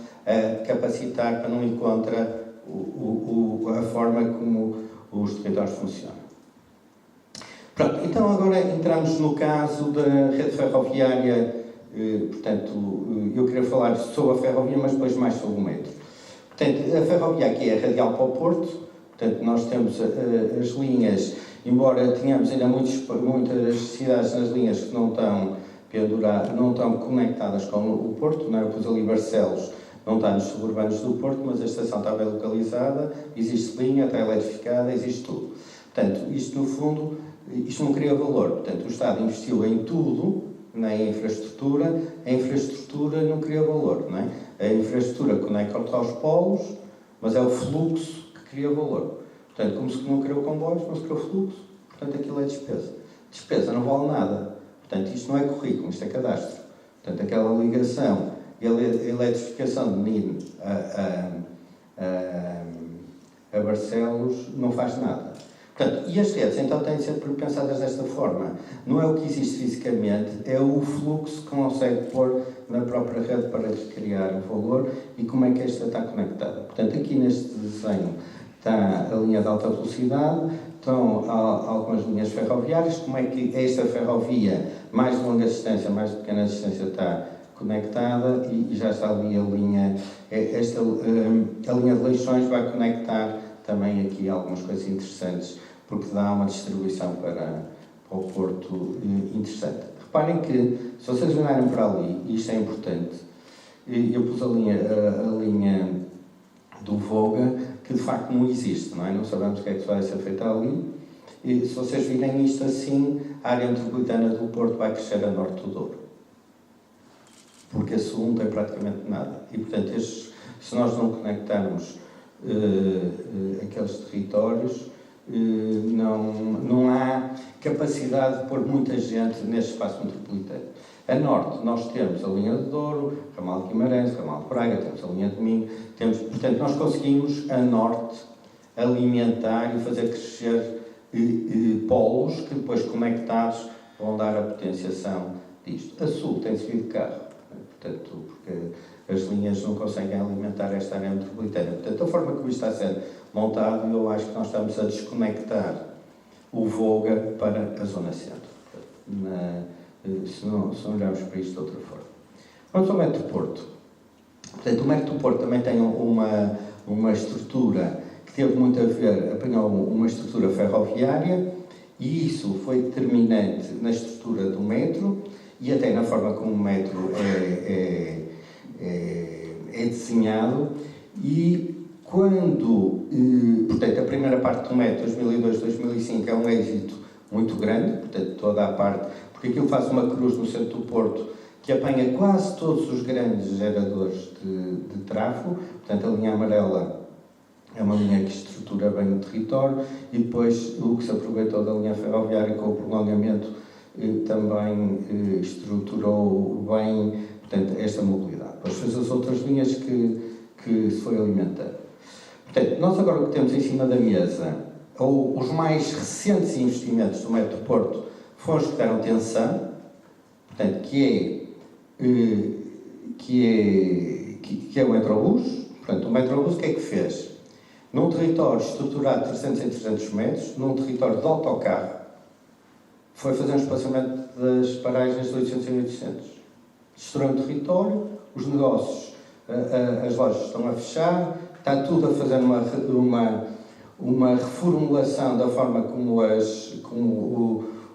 capacitar para não ir contra a forma como os territórios funcionam. Pronto, então agora entramos no caso da rede ferroviária, portanto, eu queria falar sobre a ferrovia, mas depois mais sobre o metro. Portanto, a ferrovia aqui é radial para o Porto, portanto, nós temos as linhas, embora tenhamos ainda muitas cidades nas linhas que não estão conectadas com o Porto, não é? Eu pus ali Barcelos, não está nos suburbanos do Porto, mas a estação está bem localizada, existe linha, está eletrificada, existe tudo. Portanto, isto no fundo, isto não cria valor. Portanto, o Estado investiu em tudo, na infraestrutura, a infraestrutura não cria valor, não é? A infraestrutura conecta aos polos, mas é o fluxo que cria valor. Portanto, como se não criou comboios, não se criou fluxo, portanto, aquilo é despesa. Despesa não vale nada. Portanto, isto não é currículo, isto é cadastro. Portanto, aquela ligação, a eletrificação de Nîmes a Barcelos não faz nada. Portanto, e as redes, então, têm de ser pensadas desta forma. Não é o que existe fisicamente, é o fluxo que consegue pôr na própria rede para criar o valor e como é que esta está conectada. Portanto, aqui neste desenho está a linha de alta velocidade, estão algumas linhas ferroviárias, como é que esta ferrovia, mais de longa distância, mais de pequena distância, está conectada e já está ali a linha, a linha de Leixões vai conectar também aqui algumas coisas interessantes, porque dá uma distribuição para o Porto interessante. Reparem que, se vocês olharem para ali, e isto é importante, eu pus a linha do Voga, que de facto não existe, não é? Não sabemos o que é que vai ser feito ali. E se vocês virem isto assim, a área metropolitana do Porto vai crescer a norte do Douro. Porque a sul não tem praticamente nada. E, portanto, se nós não conectarmos aqueles territórios, não há capacidade de pôr muita gente neste espaço metropolitano. A norte, nós temos a linha de Douro, ramal de Guimarães, ramal de Braga, temos a linha de Minho, portanto, nós conseguimos a norte alimentar e fazer crescer polos que depois conectados vão dar a potenciação disto. A sul tem-se vir de carro, portanto, porque as linhas não conseguem alimentar esta área metropolitana. Portanto, a forma como isto está a ser montado, eu acho que nós estamos a desconectar o Voga para a zona centro. Se não olharmos para isto de outra forma. Vamos ao metro Porto. Portanto, o metro Porto também tem uma estrutura que teve muito a ver, apanhou uma estrutura ferroviária e isso foi determinante na estrutura do metro e até na forma como o metro é desenhado e quando, portanto, a primeira parte do metro, 2002-2005, é um êxito muito grande, portanto, toda a parte, porque aquilo faz uma cruz no centro do Porto que apanha quase todos os grandes geradores de tráfego, portanto, a linha amarela é uma linha que estrutura bem o território e depois o que se aproveitou da linha ferroviária com o prolongamento também estruturou bem, portanto, esta mobilidade. Depois fez as outras linhas que se foi alimentando. Portanto, nós agora o que temos em cima da mesa, ou os mais recentes investimentos do metro Porto, foram os que deram tensão, portanto, que é o Metrobus. Portanto, o Metrobus o que é que fez? Num território estruturado de 300 em 300 metros, num território de autocarro, foi fazer um espaçamento das paragens de 800 em 800. Destruiu o território, os negócios, as lojas estão a fechar, está tudo a fazer uma reformulação da forma como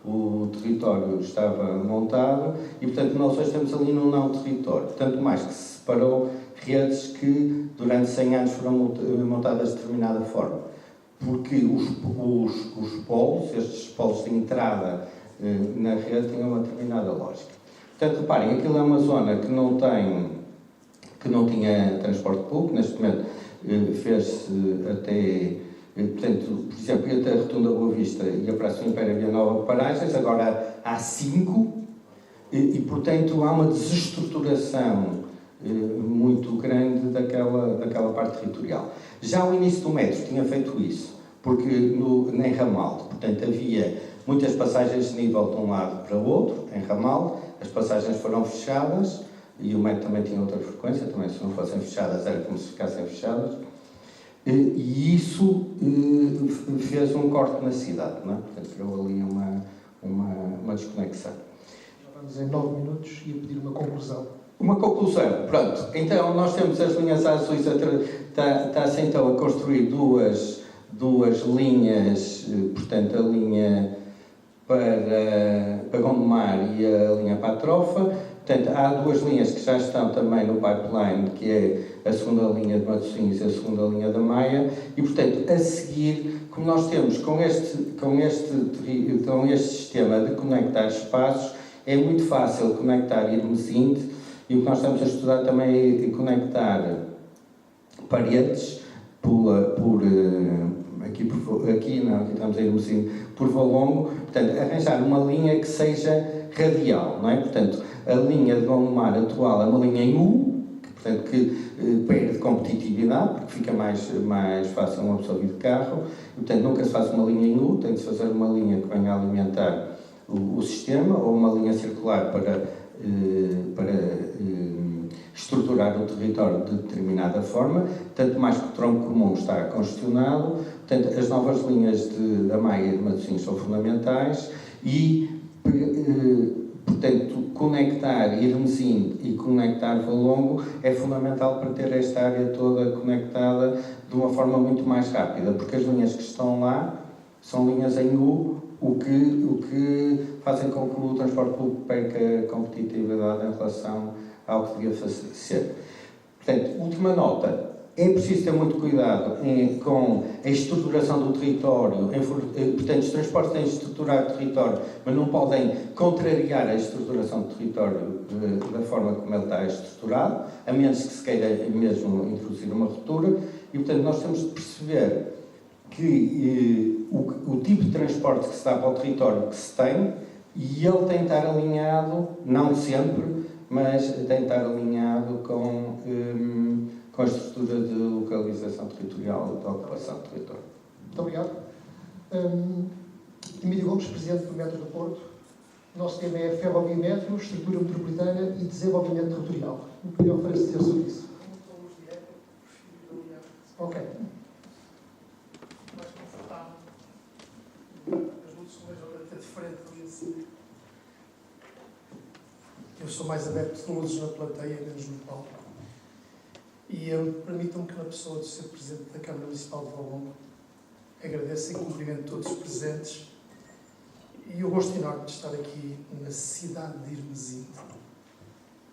o território estava montado e, portanto, nós hoje estamos ali num não território. Tanto mais que se separou redes que durante 100 anos foram montadas de determinada forma. Porque os polos, estes polos de entrada na rede, tinham uma determinada lógica. Portanto, reparem, aquilo é uma zona que não tinha transporte público, neste momento fez-se até, portanto, por exemplo, ia até a Rotunda Boa Vista e a Praça do Império havia 9 paragens, agora há 5 e, portanto, há uma desestruturação muito grande daquela parte territorial. Já o início do metro tinha feito isso, porque nem ramal, portanto, havia muitas passagens de nível de um lado para o outro, em ramal, as passagens foram fechadas, e o metro também tinha outra frequência, também se não fossem fechadas era como se ficassem fechadas, e isso fez um corte na cidade, não é? Portanto, criou ali uma desconexão. Já vamos em 9 minutos e a pedir uma conclusão. Uma conclusão, pronto. Então, nós temos as linhas azuis, está-se então a construir duas linhas, portanto, a linha para Gondomar e a linha para a Trofa. Portanto, há duas linhas que já estão também no pipeline, que é a segunda linha de Matosinhos e a segunda linha da Maia, e, portanto, a seguir, como nós temos com este sistema de conectar espaços, é muito fácil conectar Irmesinde, e o que nós estamos a estudar também é conectar paredes aqui estamos a Irmesinde, por Valongo, portanto, arranjar uma linha que seja radial, não é? Portanto, a linha de Gondomar atual é uma linha em U, que perde competitividade, porque fica mais fácil uma pessoa vir de carro, e, portanto, nunca se faz uma linha em U, tem de se fazer uma linha que venha a alimentar o sistema, ou uma linha circular para estruturar o território de determinada forma, tanto mais que o tronco comum está congestionado. Portanto, as novas linhas da Maia e de Matosinhos são fundamentais e, portanto, conectar Irmesinde e conectar Valongo é fundamental para ter esta área toda conectada de uma forma muito mais rápida, porque as linhas que estão lá são linhas em U, o que fazem com que o transporte público perca competitividade em relação ao que devia ser. Portanto, última nota, é preciso ter muito cuidado com a estruturação do território, portanto, os transportes têm de estruturar o território, mas não podem contrariar a estruturação do território da forma como ele está estruturado, a menos que se queira mesmo introduzir uma ruptura, e, portanto, nós temos de perceber que o tipo de transporte que se dá para o território que se tem, e ele tem de estar alinhado, não sempre, mas tem de estar alinhado com a estrutura de localização territorial, de ocupação do território. Muito obrigado. Emílio Gomes, Presidente do Metro do Porto. O nosso tema é Ferrovia e Metro, Estrutura Metropolitana e Desenvolvimento Territorial. O que lhe oferece dizer sobre isso? Ok. Mais confortável. As luzes são mais até diferente ali assim. Eu sou mais adepto de luzes na plateia, menos no palco. E permitam-me que, na pessoa do Sr. Presidente da Câmara Municipal de Valongo, agradeço e cumprimento todos os presentes e o gosto enorme de estar aqui na cidade de Irmesinde,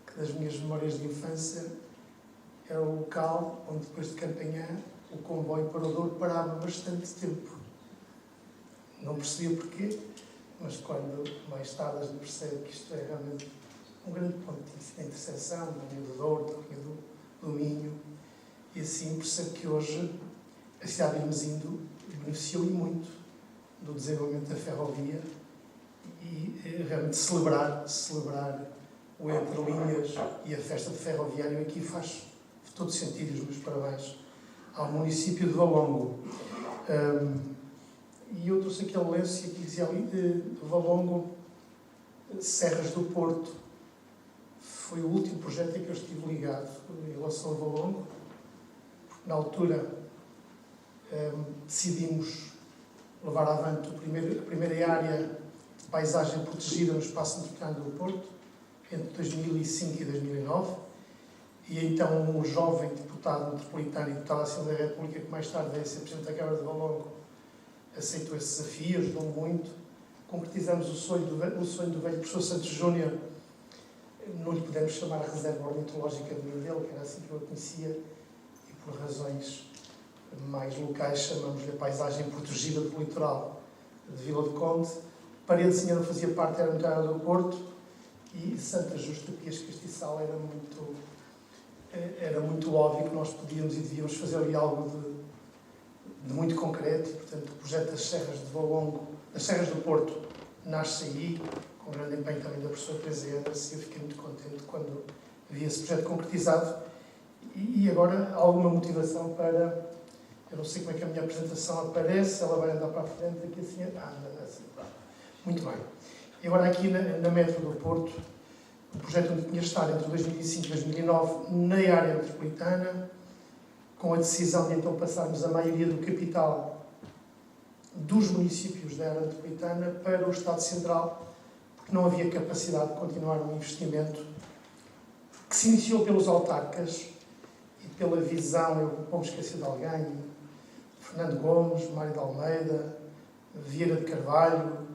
que das minhas memórias de infância era o local onde, depois de Campanhã, o comboio para o Douro parava bastante tempo. Não percebia porquê, mas quando mais tarde a gente percebe que isto é realmente um grande ponto de interseção da linha do Douro, da linha do Minho, e assim percebo que hoje a cidade de Irmesinde beneficiou e muito do desenvolvimento da ferrovia e realmente celebrar o Entre Linhas e a festa de ferroviário aqui faz todo sentido. Os meus parabéns ao município de Valongo. E eu trouxe aquele lenço e aqui dizia ali Valongo, Serras do Porto. Foi o último projeto em que eu estive ligado em relação a Valongo, porque na altura decidimos levar avante a primeira área de paisagem protegida no Espaço Metropolitano do Porto, entre 2005 e 2009, e então um jovem deputado metropolitano e deputado da Assembleia da República, que mais tarde veio ser Presidente da Câmara de Valongo, aceitou esse desafio, ajudou muito. Concretizamos o sonho do velho professor Santos Júnior. Não lhe pudemos chamar a reserva ornitológica de mim dele, que era assim que eu a conhecia, e por razões mais locais chamamos-lhe a paisagem protegida do litoral de Vila do Conde. Paredezinha não fazia parte, era muito área do Porto, e Santa Justa, Pias Castiçal, era muito óbvio que nós podíamos e devíamos fazer ali algo de muito concreto, e, portanto, o projeto das Serras de Valongo, das Serras do Porto, nasce aí, com grande empenho também da professora Teresa Edras, e eu fiquei muito contente quando vi esse projeto concretizado. E agora há alguma motivação para... Eu não sei como é que a minha apresentação aparece, ela vai andar para a frente, aqui assim... anda assim. Muito bem. E agora aqui na Metro do Porto, o projeto onde tinha estado entre 2005 e 2009 na área metropolitana, com a decisão de então passarmos a maioria do capital dos municípios da área metropolitana para o Estado Central, porque não havia capacidade de continuar um investimento que se iniciou pelos autarcas e pela visão, eu não me esquecer de alguém, Fernando Gomes, Mário de Almeida, Vieira de Carvalho,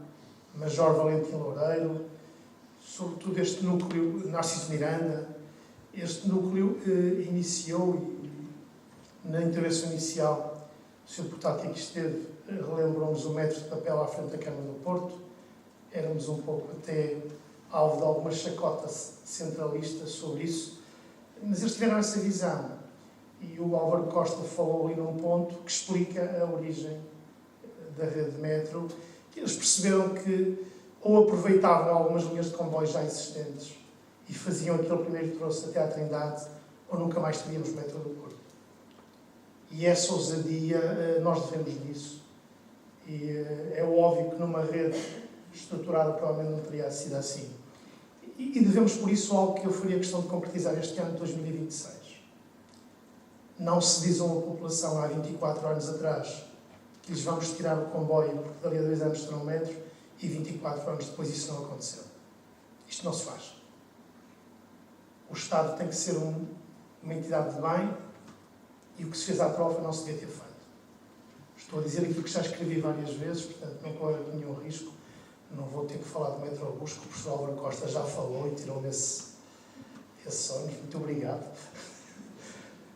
Major Valentim Loureiro, sobretudo este núcleo, Narciso Miranda, este núcleo iniciou, na intervenção inicial, o Sr. Deputado que aqui esteve, relembrou-nos o metro de papel à frente da Câmara do Porto, éramos um pouco até alvo de alguma chacota centralista sobre isso, mas eles tiveram essa visão. E o Álvaro Costa falou ali num ponto que explica a origem da rede de metro, que eles perceberam que ou aproveitavam algumas linhas de comboios já existentes e faziam aquele primeiro troço até à Trindade, ou nunca mais teríamos metro do Porto. E essa ousadia, nós devemos disso. E é óbvio que numa rede estruturada provavelmente não teria sido assim. E devemos, por isso, algo que eu faria questão de concretizar este ano de 2026. Não se diz a uma população há 24 anos atrás que lhes vamos tirar o comboio porque dali a 2 anos terão metro e 24 anos depois isso não aconteceu. Isto não se faz. O Estado tem que ser uma entidade de bem e o que se fez à trofa não se devia ter feito. Estou a dizer aquilo que já escrevi várias vezes, portanto não corre nenhum risco. Não vou ter que falar do Metrobus, que o professor Álvaro Costa já falou e tirou-me esse sonho. Muito obrigado.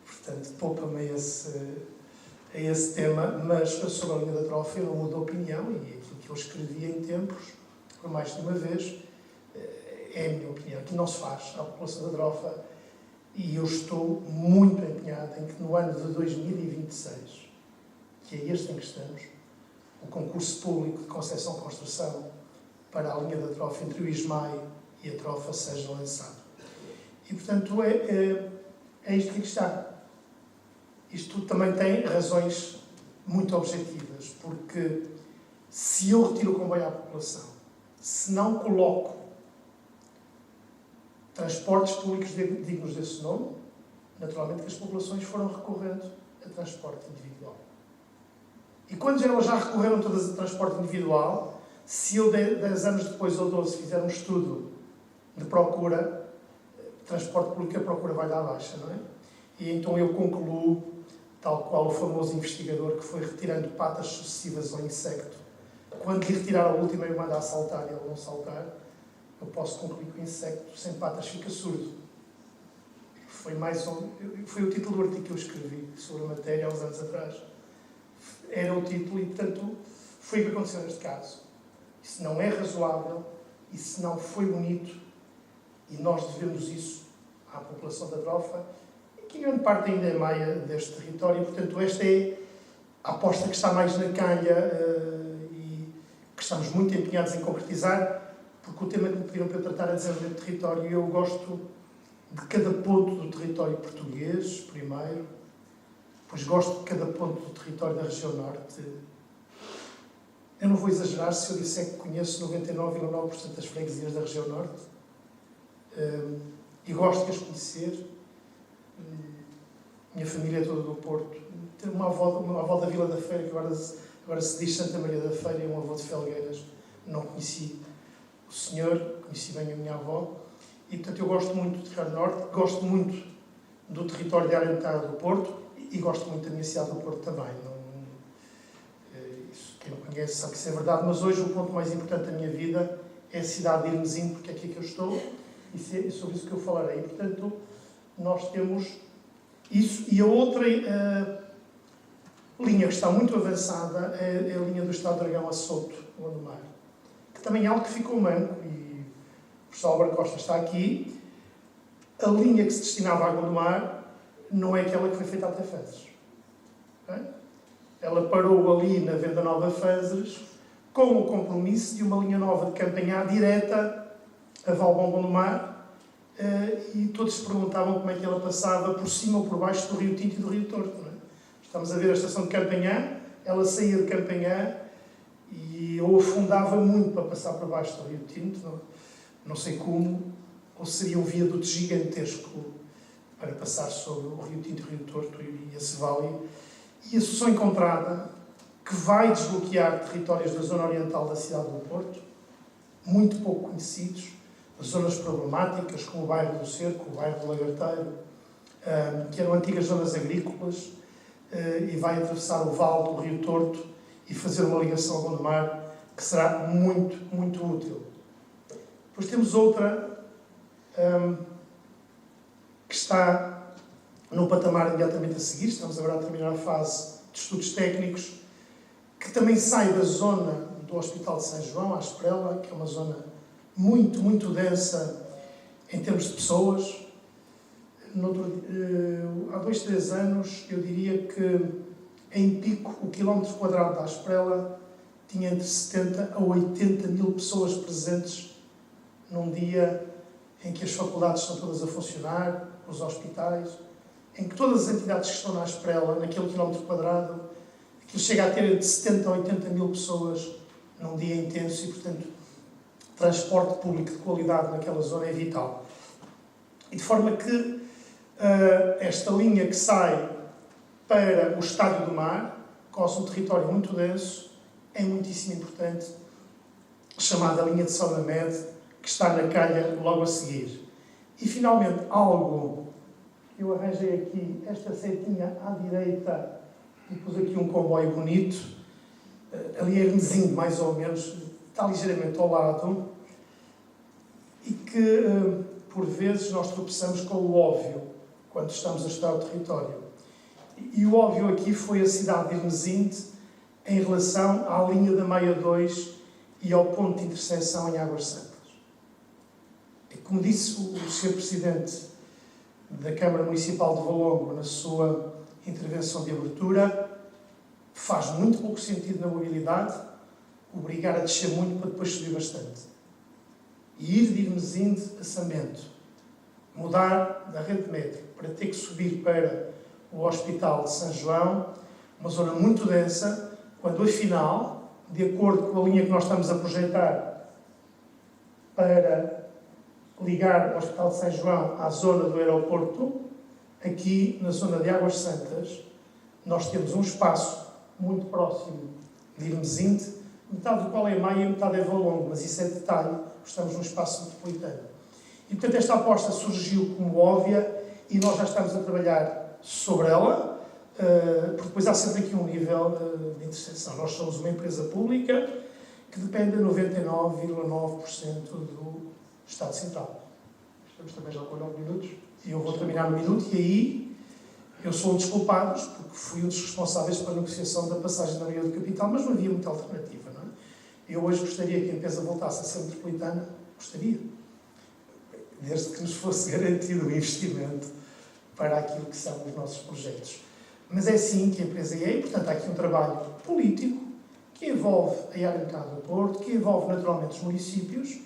Portanto, poupa-me a esse tema, mas sobre a linha da trofa eu não mudo de opinião e aquilo que eu escrevi em tempos, por mais de uma vez, é a minha opinião. Aquilo não se faz à população da trofa e eu estou muito empenhado em que no ano de 2026, que é este em que estamos, o concurso público de concessão-construção para a linha da trofa entre o ISMAI e a trofa seja lançado. E, portanto, é isto que está. Isto também tem razões muito objetivas, porque se eu retiro o comboio à população, se não coloco transportes públicos dignos desse nome, naturalmente que as populações foram recorrendo a transporte individual. E quando elas já recorreram todas a transporte individual, se eu 10 anos depois ou 12 fizer um estudo de procura, transporte público, a procura vai dar baixa, não é? E então eu concluo, tal qual o famoso investigador que foi retirando patas sucessivas ao insecto. Quando lhe retirar a última e o mandar saltar e ele não saltar, eu posso concluir que o insecto sem patas fica surdo. Foi o título do artigo que eu escrevi sobre a matéria há uns anos atrás. Era o título e, portanto, foi o que aconteceu neste caso. Isso não é razoável, isso não foi bonito e nós devemos isso à população da trofa, que em grande parte ainda é maia deste território. Portanto, esta é a aposta que está mais na calha e que estamos muito empenhados em concretizar, porque o tema que me pediram para eu tratar é desenvolvimento de território e eu gosto de cada ponto do território português, primeiro, pois gosto de cada ponto do território da região norte. Eu não vou exagerar se eu disser que conheço 99,9% das freguesias da região norte e gosto de as conhecer. Minha família é toda do Porto. Tenho uma avó da Vila da Feira, que agora se diz Santa Maria da Feira, e um avô de Felgueiras. Não conheci o senhor, conheci bem a minha avó. E, portanto, eu gosto muito do território norte, gosto muito do território da área metropolitana do Porto e gosto muito da minha cidade do Porto também. Quem não conhece sabe que isso é verdade, mas hoje o ponto mais importante da minha vida é a cidade de Irmezinho, porque é aqui que eu estou e é sobre isso que eu falarei. E, portanto, nós temos isso. E a outra linha que está muito avançada é a linha do Estado de Dragão a Souto, Gondomar, que também é algo que ficou manco, e o professor Álvaro Costa está aqui. A linha que se destinava a Gondomar não é aquela que foi feita até Fezes. Okay? Ela parou ali na Venda Nova Fezes com o compromisso de uma linha nova de Campanhá direta a Valbom Gondomar, e todos se perguntavam como é que ela passava por cima ou por baixo do Rio Tinto e do Rio Torto. Não é? Estamos a ver a estação de Campanhã, ela saía de Campanhã e ou afundava muito para passar por baixo do Rio Tinto, não sei como, ou seria um viaduto gigantesco para passar sobre o Rio Tinto, o Rio Torto e a Cevália. E a solução encontrada, que vai desbloquear territórios da zona oriental da cidade do Porto, muito pouco conhecidos, zonas problemáticas, como o bairro do Cerco, o bairro do Lagarteiro, que eram antigas zonas agrícolas, e vai atravessar o vale do Rio Torto e fazer uma ligação ao Gondomar, que será muito, muito útil. Depois temos outra que está no patamar imediatamente a seguir, estamos agora a terminar a fase de estudos técnicos, que também sai da zona do Hospital de São João, à Esprela, que é uma zona muito, muito densa em termos de pessoas. Há 2, 3 anos, eu diria que em pico, o quilómetro quadrado da Esprela tinha entre 70 a 80 mil pessoas presentes num dia em que as faculdades estão todas a funcionar, os hospitais, em que todas as entidades que estão na Esprela, naquele quilómetro quadrado, aquilo chega a ter entre 70 a 80 mil pessoas num dia intenso e, portanto, transporte público de qualidade naquela zona é vital. E de forma que esta linha que sai para o Estádio do Mar, coça um território muito denso, é muitíssimo importante, chamada linha de Saudamed, que está na calha logo a seguir. E, finalmente, algo que eu arranjei aqui, esta setinha à direita, e pus aqui um comboio bonito, ali é Hermesinho, mais ou menos, está ligeiramente ao lado, e que, por vezes, nós tropeçamos com o óbvio, quando estamos a estudar o território. E o óbvio aqui foi a cidade de Hermesinde, em relação à linha da Maia 2 e ao ponto de interseção em Águas Santas. E como disse o Sr. Presidente da Câmara Municipal de Valongo na sua intervenção de abertura, faz muito pouco sentido na mobilidade obrigar a descer muito para depois subir bastante. E ir de Hermesinde a Samento, mudar da rede médica para ter que subir para o Hospital de São João, uma zona muito densa, quando afinal, de acordo com a linha que nós estamos a projetar para ligar o Hospital de São João à zona do aeroporto, aqui na zona de Águas Santas, nós temos um espaço muito próximo de Hermesinde, metade do qual é Maia e metade é Valongo, mas isso é detalhe, estamos num espaço metropolitano. E, portanto, esta aposta surgiu como óbvia e nós já estamos a trabalhar sobre ela, porque depois há sempre aqui um nível de interseção. Nós somos uma empresa pública que depende de 99,9% do Estado Central. Estamos também já com 9 minutos. E eu vou terminar no minuto, e aí eu sou um dos culpados, porque fui um dos responsáveis pela negociação da passagem da Liga do Capital, mas não havia muita alternativa, não é? Eu hoje gostaria que a empresa voltasse a ser metropolitana, gostaria, desde que nos fosse garantido o investimento para aquilo que são os nossos projetos. Mas é assim que a empresa é, e, portanto, há aqui um trabalho político que envolve a área mercado do Porto, que envolve naturalmente os municípios,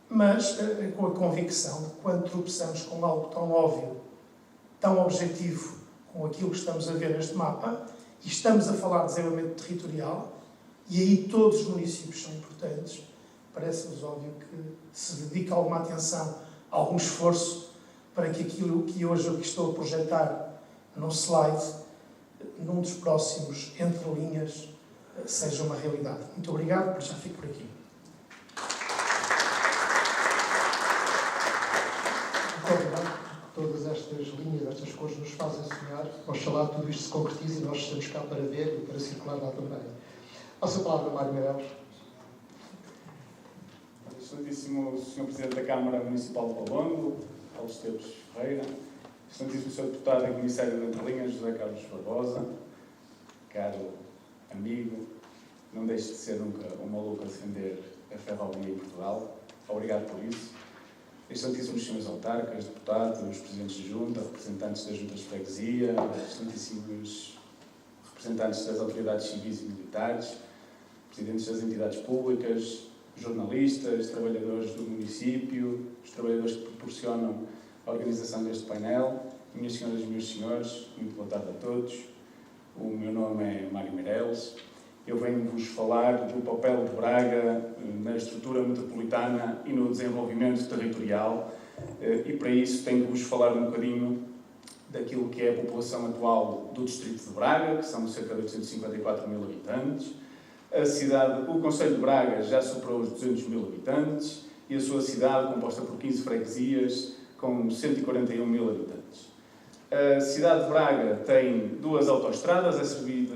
mas com a convicção de que quando tropeçamos com algo tão óbvio, tão objetivo, com aquilo que estamos a ver neste mapa, e estamos a falar de desenvolvimento territorial, e aí todos os municípios são importantes, parece-nos óbvio que se dedica alguma atenção, algum esforço, para que aquilo que hoje eu estou a projetar num slide, num dos próximos entre linhas, seja uma realidade. Muito obrigado, já fico por aqui. Muito obrigado. Todas estas linhas, estas cores nos fazem sonhar. Oxalá tudo isto se concretize e nós estamos cá para ver e para circular lá também. Passo a palavra a Mário Meireles. Excelentíssimo Sr. Presidente da Câmara Municipal de Valongo, Paulo Esteves Ferreira, excelentíssimo Sr. Deputado e Comissário de Entrelinhas, José Carlos Barbosa, caro amigo, não deixe de ser nunca um maluco a defender a ferrovia em Portugal. Obrigado por isso. Excelentíssimos senhores autarcas, deputados, presidentes de junta, representantes das juntas de freguesia, excelentíssimos representantes das autoridades civis e militares, presidentes das entidades públicas, jornalistas, trabalhadores do município, os trabalhadores que proporcionam a organização deste painel, minhas senhoras e meus senhores, muito boa tarde a todos. O meu nome é Mário Meireles eu venho-vos falar do papel de Braga na estrutura metropolitana e no desenvolvimento territorial, e para isso tenho que vos falar um bocadinho daquilo que é a população atual do distrito de Braga, que são cerca de 854 mil habitantes. O concelho de Braga já superou os 200 mil habitantes e a sua cidade, composta por 15 freguesias, com 141 mil habitantes. A cidade de Braga tem 2 autoestradas, é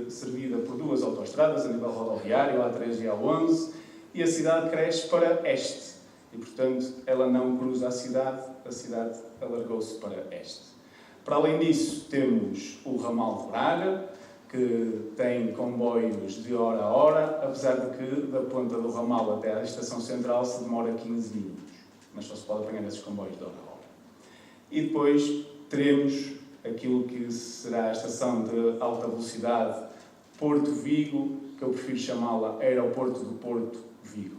servida por 2 autoestradas a nível rodoviário, a A3 e a A11, e a cidade cresce para este. E, portanto, ela não cruza a cidade alargou-se para este. Para além disso, temos o ramal de Braga, que tem comboios de hora a hora, apesar de que da ponta do ramal até à estação central se demora 15 minutos, mas só se pode apanhar esses comboios de hora a hora. E depois teremos aquilo que será a estação de alta velocidade Porto Vigo, que eu prefiro chamá-la Aeroporto do Porto Vigo.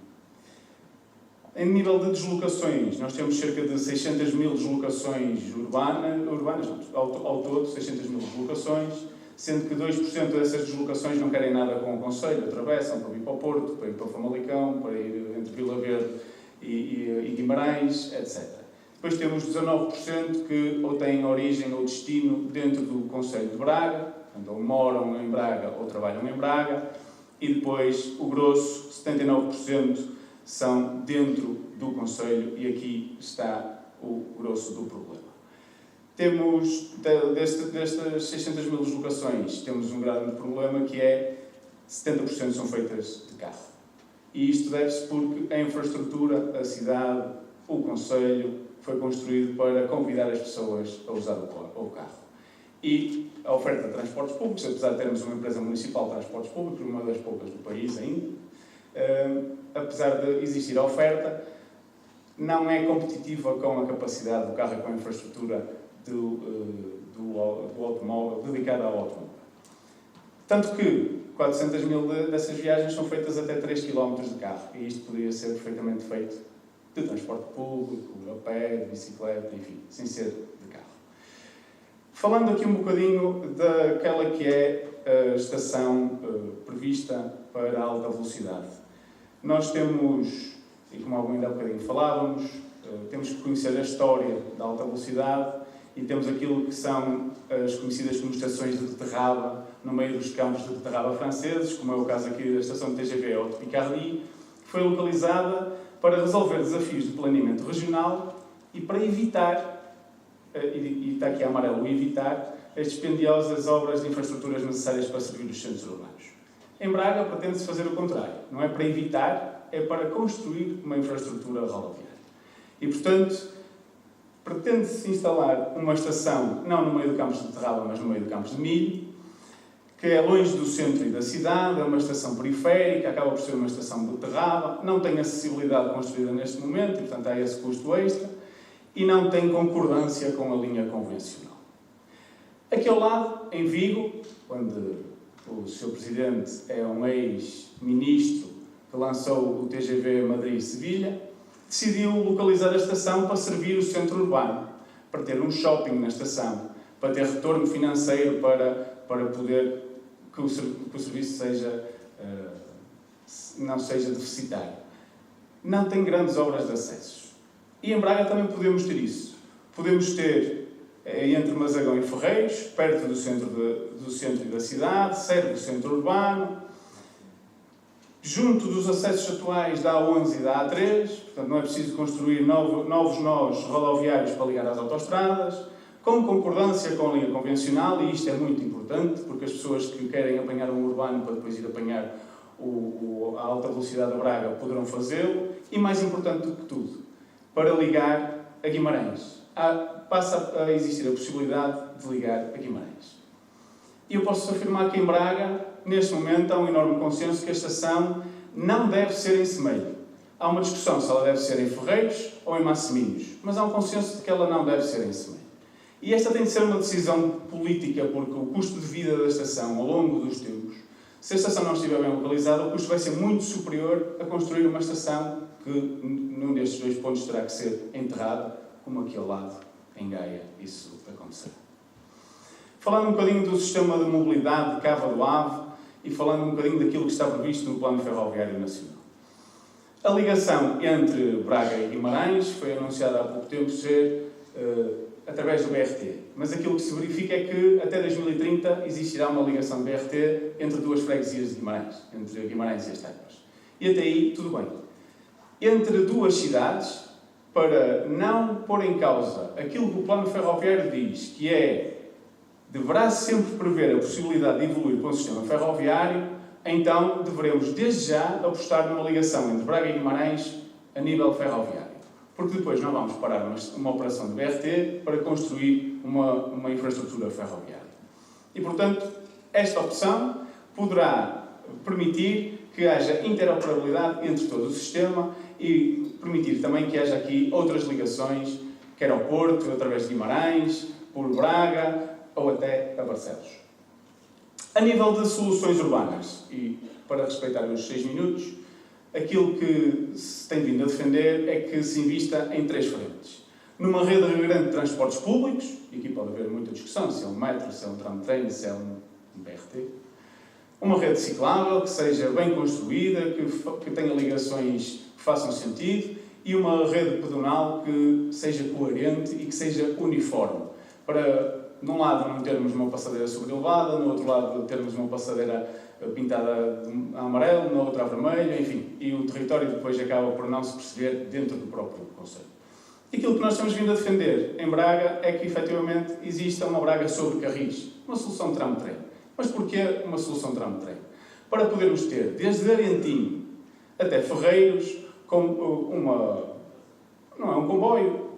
Em nível de deslocações, nós temos cerca de 600 mil deslocações urbanas ao todo, 600 mil deslocações, sendo que 2% dessas deslocações não querem nada com o concelho, atravessam para ir para o Porto, para ir para o Famalicão, para ir entre Vila Verde e Guimarães, etc. Depois temos 19% que ou têm origem ou destino dentro do concelho de Braga, portanto, ou moram em Braga ou trabalham em Braga, e depois o grosso, 79%, são dentro do concelho, e aqui está o grosso do problema. Temos, destas 600 mil deslocações, temos um grande problema que é 70% são feitas de carro. E isto deve-se porque a infraestrutura, a cidade, o concelho, foi construído para convidar as pessoas a usar o carro. E a oferta de transportes públicos, apesar de termos uma empresa municipal de transportes públicos, uma das poucas do país ainda, apesar de existir a oferta, não é competitiva com a capacidade do carro e com a infraestrutura do automóvel, dedicada ao automóvel. Tanto que 400 mil dessas viagens são feitas até 3 km de carro, e isto poderia ser perfeitamente feito de transporte público, a pé, de bicicleta, enfim, sem ser de carro. Falando aqui um bocadinho daquela que é a estação prevista para a alta velocidade. Nós temos, e como ainda há bocadinho falávamos, temos que conhecer a história da alta velocidade e temos aquilo que são as conhecidas como estações de beterraba no meio dos campos de beterraba franceses, como é o caso aqui da estação de TGV ou de Picardie, que foi localizada para resolver desafios de planeamento regional e para evitar, e está aqui a amarelo, evitar as dispendiosas obras de infraestruturas necessárias para servir os centros urbanos. Em Braga pretende-se fazer o contrário. Não é para evitar, é para construir uma infraestrutura rodoviária. E, portanto, pretende-se instalar uma estação, não no meio do campus de beterraba, mas no meio do campus de milho, que é longe do centro e da cidade, é uma estação periférica, acaba por ser uma estação de beterraba, não tem acessibilidade construída neste momento, e, portanto, há esse custo extra, e não tem concordância com a linha convencional. Aqui ao lado, em Vigo, onde o Sr. Presidente é um ex-ministro que lançou o TGV Madrid-Sevilha, decidiu localizar a estação para servir o centro urbano, para ter um shopping na estação, para ter retorno financeiro para poder que o serviço não seja deficitário. Não tem grandes obras de acesso. E em Braga também podemos ter isso. Podemos ter entre Mazagão e Ferreiros, perto do centro e da cidade, serve o centro urbano, junto dos acessos atuais da A11 e da A3, portanto não é preciso construir novos nós rodoviários para ligar às autoestradas, com concordância com a linha convencional, e isto é muito importante, porque as pessoas que querem apanhar um urbano para depois ir apanhar a alta velocidade da Braga poderão fazê-lo, e mais importante do que tudo, para ligar a Guimarães. Passa a existir a possibilidade de ligar a Guimarães. E eu posso afirmar que em Braga, neste momento, há um enorme consenso que a estação não deve ser em Semeio. Há uma discussão se ela deve ser em Ferreiros ou em Masseminhos, mas há um consenso de que ela não deve ser em Semeio. E esta tem de ser uma decisão política, porque o custo de vida da estação, ao longo dos tempos, se a estação não estiver bem localizada, o custo vai ser muito superior a construir uma estação que, num destes 2 pontos, terá que ser enterrada, como aqui ao lado, em Gaia, isso acontecerá. Falando um bocadinho do sistema de mobilidade de Cava do Ave, e falando um bocadinho daquilo que está previsto no Plano Ferroviário Nacional. A ligação entre Braga e Guimarães foi anunciada há pouco tempo ser através do BRT, mas aquilo que se verifica é que até 2030 existirá uma ligação de BRT entre duas freguesias de Guimarães, entre Guimarães e as Taipas. E até aí, tudo bem. Entre duas cidades, para não pôr em causa aquilo que o Plano Ferroviário diz, que deverá sempre prever a possibilidade de evoluir para um sistema ferroviário, então deveremos, desde já, apostar numa ligação entre Braga e Guimarães a nível ferroviário. Porque depois não vamos parar uma operação de BRT para construir uma infraestrutura ferroviária. E, portanto, esta opção poderá permitir que haja interoperabilidade entre todo o sistema e permitir também que haja aqui outras ligações, quer ao Porto, através de Guimarães, por Braga ou até a Barcelos. A nível de soluções urbanas, e para respeitar os 6 minutos, aquilo que se tem vindo a defender é que se invista em 3 frentes. Numa rede grande de transportes públicos, e aqui pode haver muita discussão, se é um metro, se é um tram-trem, se é um BRT. Uma rede ciclável, que seja bem construída, que tenha ligações que façam sentido, e uma rede pedonal que seja coerente e que seja uniforme, para, de um lado, não termos uma passadeira sobrelevada, no outro lado, termos uma passadeira pintada a amarelo, na outra a vermelho, enfim, e o território depois acaba por não se perceber dentro do próprio concelho. Aquilo que nós estamos vindo a defender em Braga é que, efetivamente, exista uma Braga sobre carris, uma solução tram-trem. Mas porquê uma solução tram-trem? Para podermos ter, desde Arentim até Ferreiros, não é um comboio,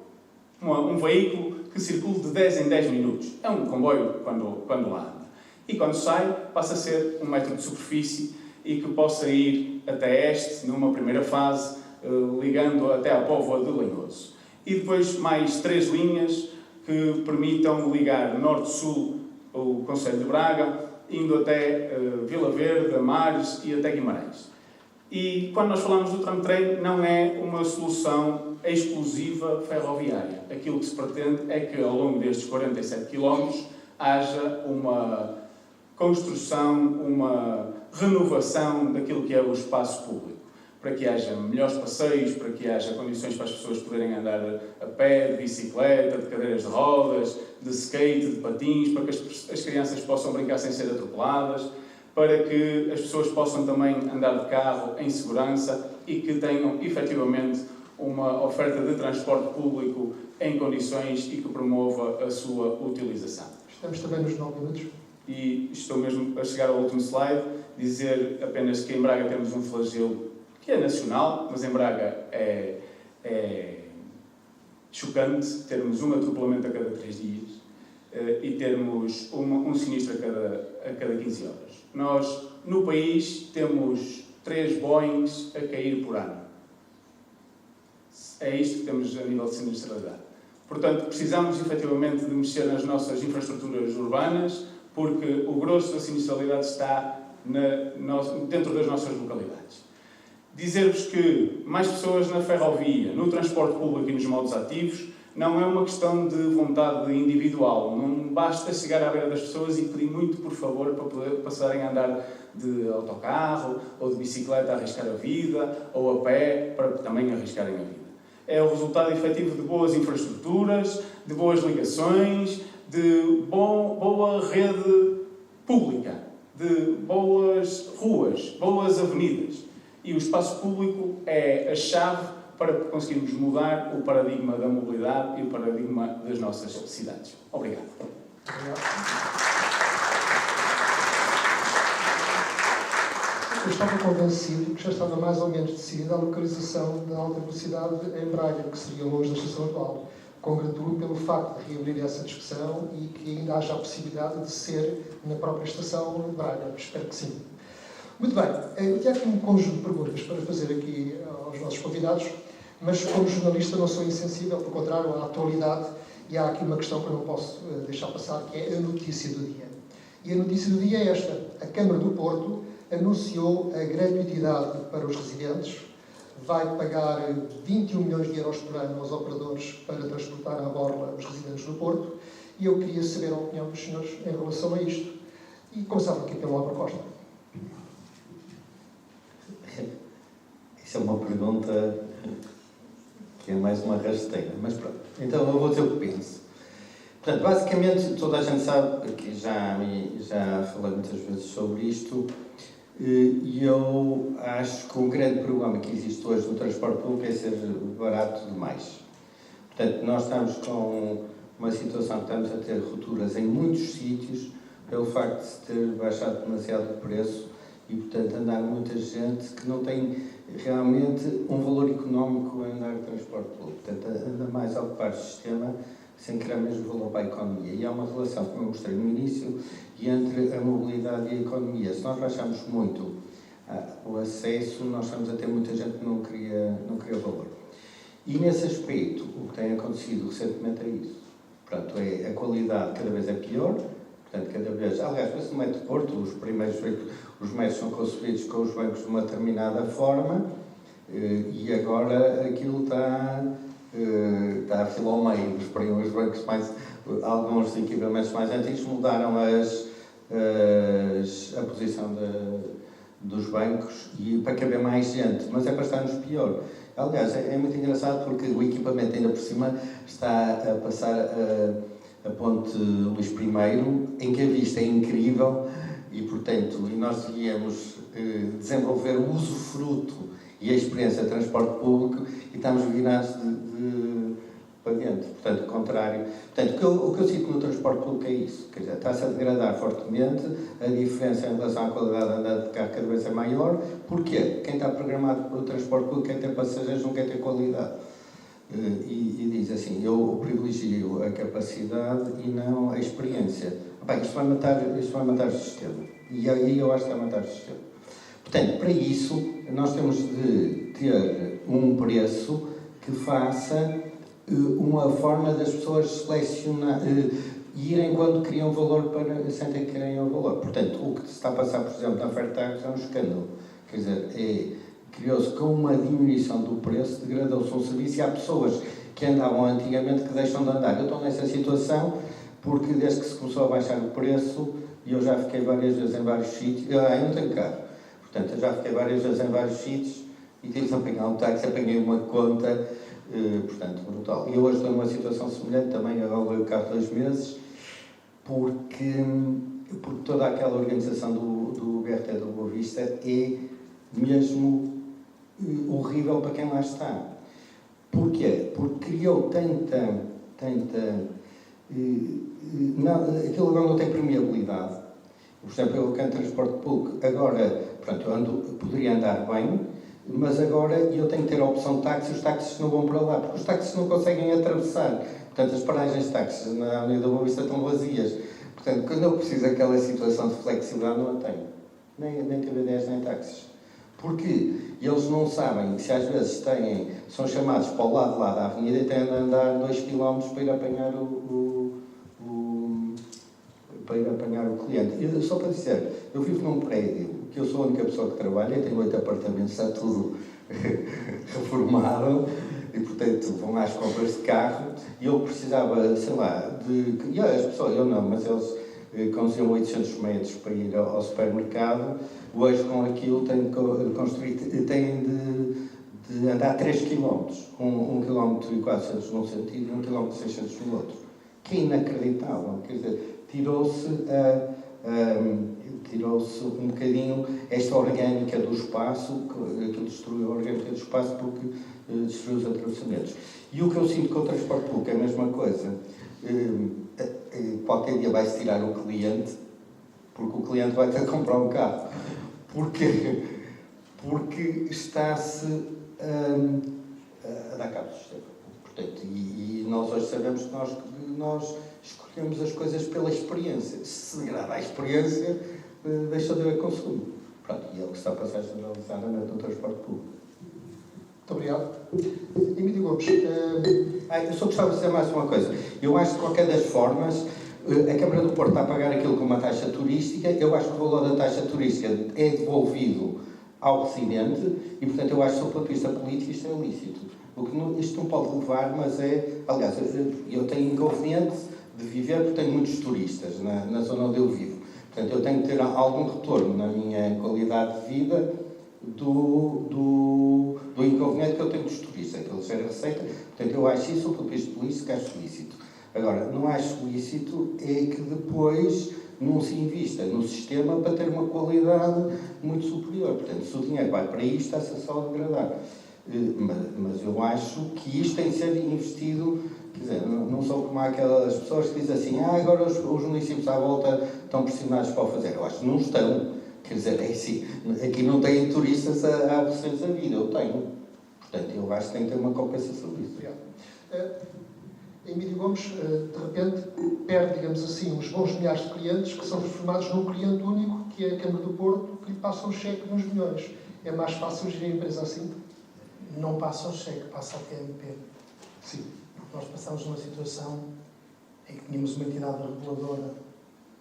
um veículo que circule de 10 em 10 minutos. É um comboio quando lá anda. E quando sai, passa a ser 1 metro de superfície e que possa ir até este, numa primeira fase, ligando até à Póvoa de Lanhoso. E depois mais 3 linhas que permitam ligar norte-sul o concelho de Braga, indo até Vila Verde, Amares e até Guimarães. E quando nós falamos do tram-trem, não é uma solução exclusiva ferroviária. Aquilo que se pretende é que, ao longo destes 47 km, haja uma construção, uma renovação daquilo que é o espaço público, para que haja melhores passeios, para que haja condições para as pessoas poderem andar a pé, de bicicleta, de cadeiras de rodas, de skate, de patins, para que as crianças possam brincar sem ser atropeladas, para que as pessoas possam também andar de carro em segurança e que tenham, efetivamente, uma oferta de transporte público em condições e que promova a sua utilização. Estamos também nos 9 minutos. E estou mesmo a chegar ao último slide, dizer apenas que em Braga temos um flagelo que é nacional, mas em Braga é chocante termos um atropelamento a cada 3 dias e termos um sinistro a cada 15 horas. Nós, no país, temos 3 Boeings a cair por ano. É isto que temos a nível de sinistralidade. Portanto, precisamos efetivamente de mexer nas nossas infraestruturas urbanas, porque o grosso da sinistralidade está dentro das nossas localidades. Dizer-vos que mais pessoas na ferrovia, no transporte público e nos modos ativos, não é uma questão de vontade individual. Não basta chegar à beira das pessoas e pedir muito, por favor, para poder passarem a andar de autocarro ou de bicicleta a arriscar a vida, ou a pé para também arriscarem a vida. É o resultado efetivo de boas infraestruturas, de boas ligações, de boa rede pública, de boas ruas, boas avenidas. E o espaço público é a chave para conseguirmos mudar o paradigma da mobilidade e o paradigma das nossas cidades. Obrigado. Eu estava convencido que já estava mais ou menos decidida a localização da alta velocidade em Braga, que seria longe da estação atual. Congratulo pelo facto de reabrir essa discussão e que ainda haja a possibilidade de ser na própria estação de Braga. Espero que sim. Muito bem, eu tinha aqui um conjunto de perguntas para fazer aqui aos nossos convidados, mas como jornalista não sou insensível, pelo contrário, à atualidade, e há aqui uma questão que eu não posso deixar passar, que é a notícia do dia. E a notícia do dia é esta: a Câmara do Porto anunciou a gratuidade para os residentes, vai pagar 21 milhões de euros por ano aos operadores para transportar à borla os residentes do Porto, e eu queria saber a opinião dos senhores em relação a isto. E começava aqui pela Álvaro Costa. Isso é uma pergunta que é mais uma rasteira, mas pronto. Então eu vou dizer o que penso. Portanto, basicamente, toda a gente sabe que já falei muitas vezes sobre isto, e eu acho que o grande problema que existe hoje no transporte público é ser barato demais. Portanto, nós estamos com uma situação que estamos a ter rupturas em muitos sítios pelo facto de se ter baixado demasiado o preço e, portanto, andar muita gente que não tem realmente um valor económico em andar de transporte público. Portanto, anda mais a ocupar o sistema sem criar mesmo valor para a economia. E há uma relação, como eu mostrei no início, entre a mobilidade e a economia. Se nós baixarmos muito o acesso, nós estamos a ter muita gente que não cria valor. E nesse aspecto, o que tem acontecido recentemente é isso. Portanto, a qualidade cada vez é pior, portanto, cada vez... Aliás, no Metro de Porto, os primeiros veículos, os metros são concebidos com os bancos de uma determinada forma, e agora aquilo está a fila ao meio. Os primeiros bancos alguns equipamentos mais antigos mudaram a posição dos bancos para caber mais gente, mas é para estar-nos pior. Aliás, é muito engraçado porque o equipamento ainda por cima está a passar a ponte Luís I, em que a vista é incrível e, portanto, nós devíamos desenvolver o usufruto e a experiência de transporte público e estamos virados para dentro. Portanto, o contrário. Portanto, o que eu sinto no transporte público é isso. Quer dizer, está-se a degradar fortemente, a diferença em relação à qualidade de andar de carro cada vez é maior. Porquê? Quem está programado para o transporte público quer ter passageiros, não quer ter qualidade. E diz assim, eu privilegio a capacidade e não a experiência. Bem, isto vai matar o sistema. E aí eu acho que vai matar o sistema. Portanto, para isso, nós temos de ter um preço que faça uma forma das pessoas selecionar, irem quando criam valor para sentem que criam valor. Portanto, o que se está a passar, por exemplo, na Fairtax é um escândalo. Quer dizer, criou-se com uma diminuição do preço, degradou-se um serviço e há pessoas que andavam antigamente que deixam de andar. Eu estou nessa situação porque desde que se começou a baixar o preço, eu já fiquei várias vezes em vários sítios. Eu não tenho carro. Portanto, eu já fiquei várias vezes em vários sítios e tive de apanhar um táxi, apanhei uma conta, portanto, brutal. E eu hoje estou numa situação semelhante, também aluguei o carro 2 meses, porque toda aquela organização do BRT da Boa Vista é mesmo horrível para quem lá está. Porquê? Porque criou aquilo agora não tem permeabilidade. Por exemplo, eu canto transporte público, agora, pronto, poderia andar bem, mas agora eu tenho que ter a opção de táxi, os táxis não vão para lá, porque os táxis não conseguem atravessar. Portanto, as paragens de táxis na Avenida da Boa Vista estão vazias. Portanto, quando eu preciso daquela situação de flexibilidade, não a tenho. Nem TB10, nem táxis. Porque eles não sabem que se às vezes são chamados para o lado de lá da avenida e têm de andar 2 km para ir apanhar o cliente. Só para dizer, eu vivo num prédio que eu sou a única pessoa que trabalha, eu tenho 8 apartamentos, está tudo reformado e, portanto, vão às compras de carro e eu precisava, sei lá, e as pessoas, eu não, mas eles conseguiam 800 metros para ir ao supermercado, hoje com aquilo têm de andar 3 km, 1 km e 400 num sentido e 1 km e 600 no outro. Que é inacreditável, quer dizer, tirou-se um bocadinho esta orgânica do espaço, que destruiu a orgânica do espaço porque destruiu os atravessamentos. E o que eu sinto com o transporte público é a mesma coisa. Qualquer dia vai-se tirar o cliente, porque o cliente vai ter que comprar um carro. Porquê? Porque está-se a dar cabo do sistema. Portanto, e nós hoje sabemos que nós escolhemos as coisas pela experiência. Se degrada a experiência, deixa de haver consumo. Pronto, e é o que está a passar generalizadamente no transporte público. Muito obrigado. Emílio Gomes, eu só gostava de dizer mais uma coisa. Eu acho que, de qualquer das formas, a Câmara do Porto está a pagar aquilo com uma taxa turística. Eu acho que o valor da taxa turística é devolvido ao residente e, portanto, eu acho que, do ponto de vista político, isto é ilícito. Isto não pode levar, mas aliás, eu tenho inconveniente de viver porque tenho muitos turistas na zona onde eu vivo. Portanto, eu tenho que ter algum retorno na minha qualidade de vida do inconveniente que eu tenho com os turistas, que eles gerem receita. Portanto, eu acho isso, o que eu penso por isso, que acho lícito. Agora, não acho lícito é que depois não se invista no sistema para ter uma qualidade muito superior. Portanto, se o dinheiro vai para isto, está-se só a degradar. Mas eu acho que isto tem de ser investido, quer dizer, não sou como aquelas pessoas que dizem assim, agora os municípios à volta estão pressionados para o fazer. Eu acho que não estão. Quer dizer, é assim, aqui não têm turistas a oferecer a vida, eu tenho. Portanto, eu acho que tem que ter uma compensação disso. Emílio Gomes, de repente, perde, digamos assim, uns bons milhares de clientes que são transformados num cliente único, que é a Câmara do Porto, que lhe passa um cheque de uns milhões. É mais fácil gerir a empresa assim? Não passa o cheque, passa a TMP. Sim. Nós passamos numa situação em que tínhamos uma entidade reguladora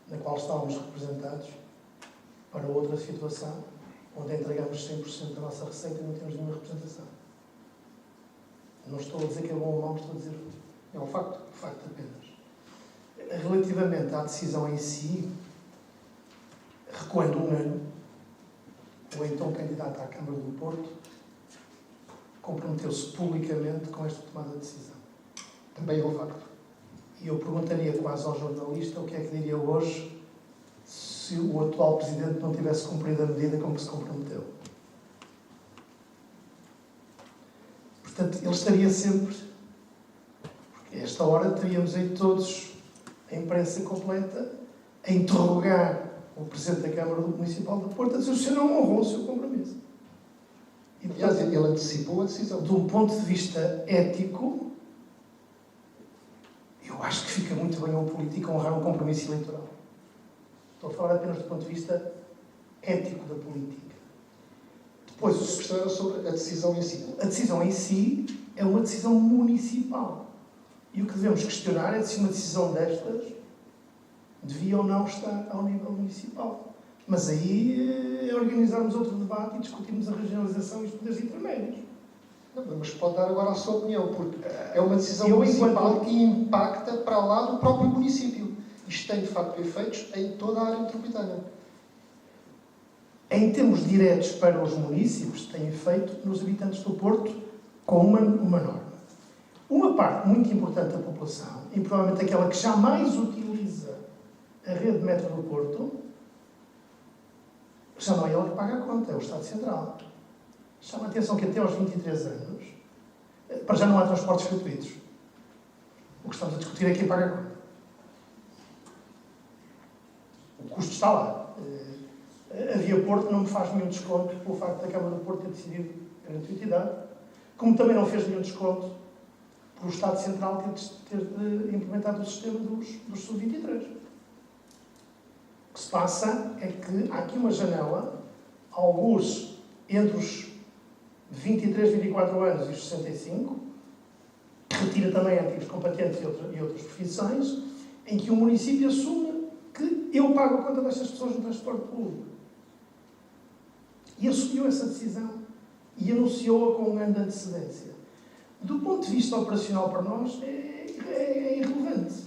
na qual estávamos representados para outra situação onde entregamos 100% da nossa receita e não temos nenhuma representação. Não estou a dizer que é bom ou mau, estou a dizer é um facto apenas. Relativamente à decisão em si, recuando um ano, o então candidato à Câmara do Porto comprometeu-se publicamente com esta tomada de decisão. Também é um facto. E eu perguntaria quase ao jornalista o que é que diria hoje se o atual Presidente não tivesse cumprido a medida com que se comprometeu. Portanto, ele estaria sempre... Porque a esta hora teríamos aí todos a imprensa completa a interrogar o Presidente da Câmara Municipal de Porto a dizer que o senhor não honrou o seu compromisso. E, aliás, ele antecipou a decisão. De um ponto de vista ético, eu acho que fica muito bem a um político honrar um compromisso eleitoral. Estou a falar apenas do ponto de vista ético da política. Depois, a questão era sobre a decisão em si. A decisão em si é uma decisão municipal. E o que devemos questionar é se uma decisão destas devia ou não estar ao nível municipal. Mas aí é organizarmos outro debate e discutirmos a regionalização e os poderes intermédios. Não, mas pode dar agora a sua opinião, porque é uma decisão municipal que impacta para lá do próprio município. Isto tem, de facto, efeitos em toda a área metropolitana. Em termos diretos para os municípios, tem efeito nos habitantes do Porto com uma norma. Uma parte muito importante da população, e provavelmente aquela que jamais utiliza a rede de metro do Porto, já não é ela que paga a conta, é o Estado Central. Chama a atenção que até aos 23 anos, para já não há transportes gratuitos. O que estamos a discutir é quem paga a conta. O custo está lá. A Via Porto não me faz nenhum desconto pelo facto da Câmara do Porto ter decidido a gratuitidade, como também não fez nenhum desconto pelo Estado Central ter implementado o sistema dos sub-23. O que se passa é que há aqui uma janela, alguns entre os 23, 24 anos e os 65, que retira também antigos combatentes e outras profissões, em que o município assume que eu pago a conta destas pessoas no transporte público. E assumiu essa decisão e anunciou-a com um ano de antecedência. Do ponto de vista operacional para nós, é irrelevante.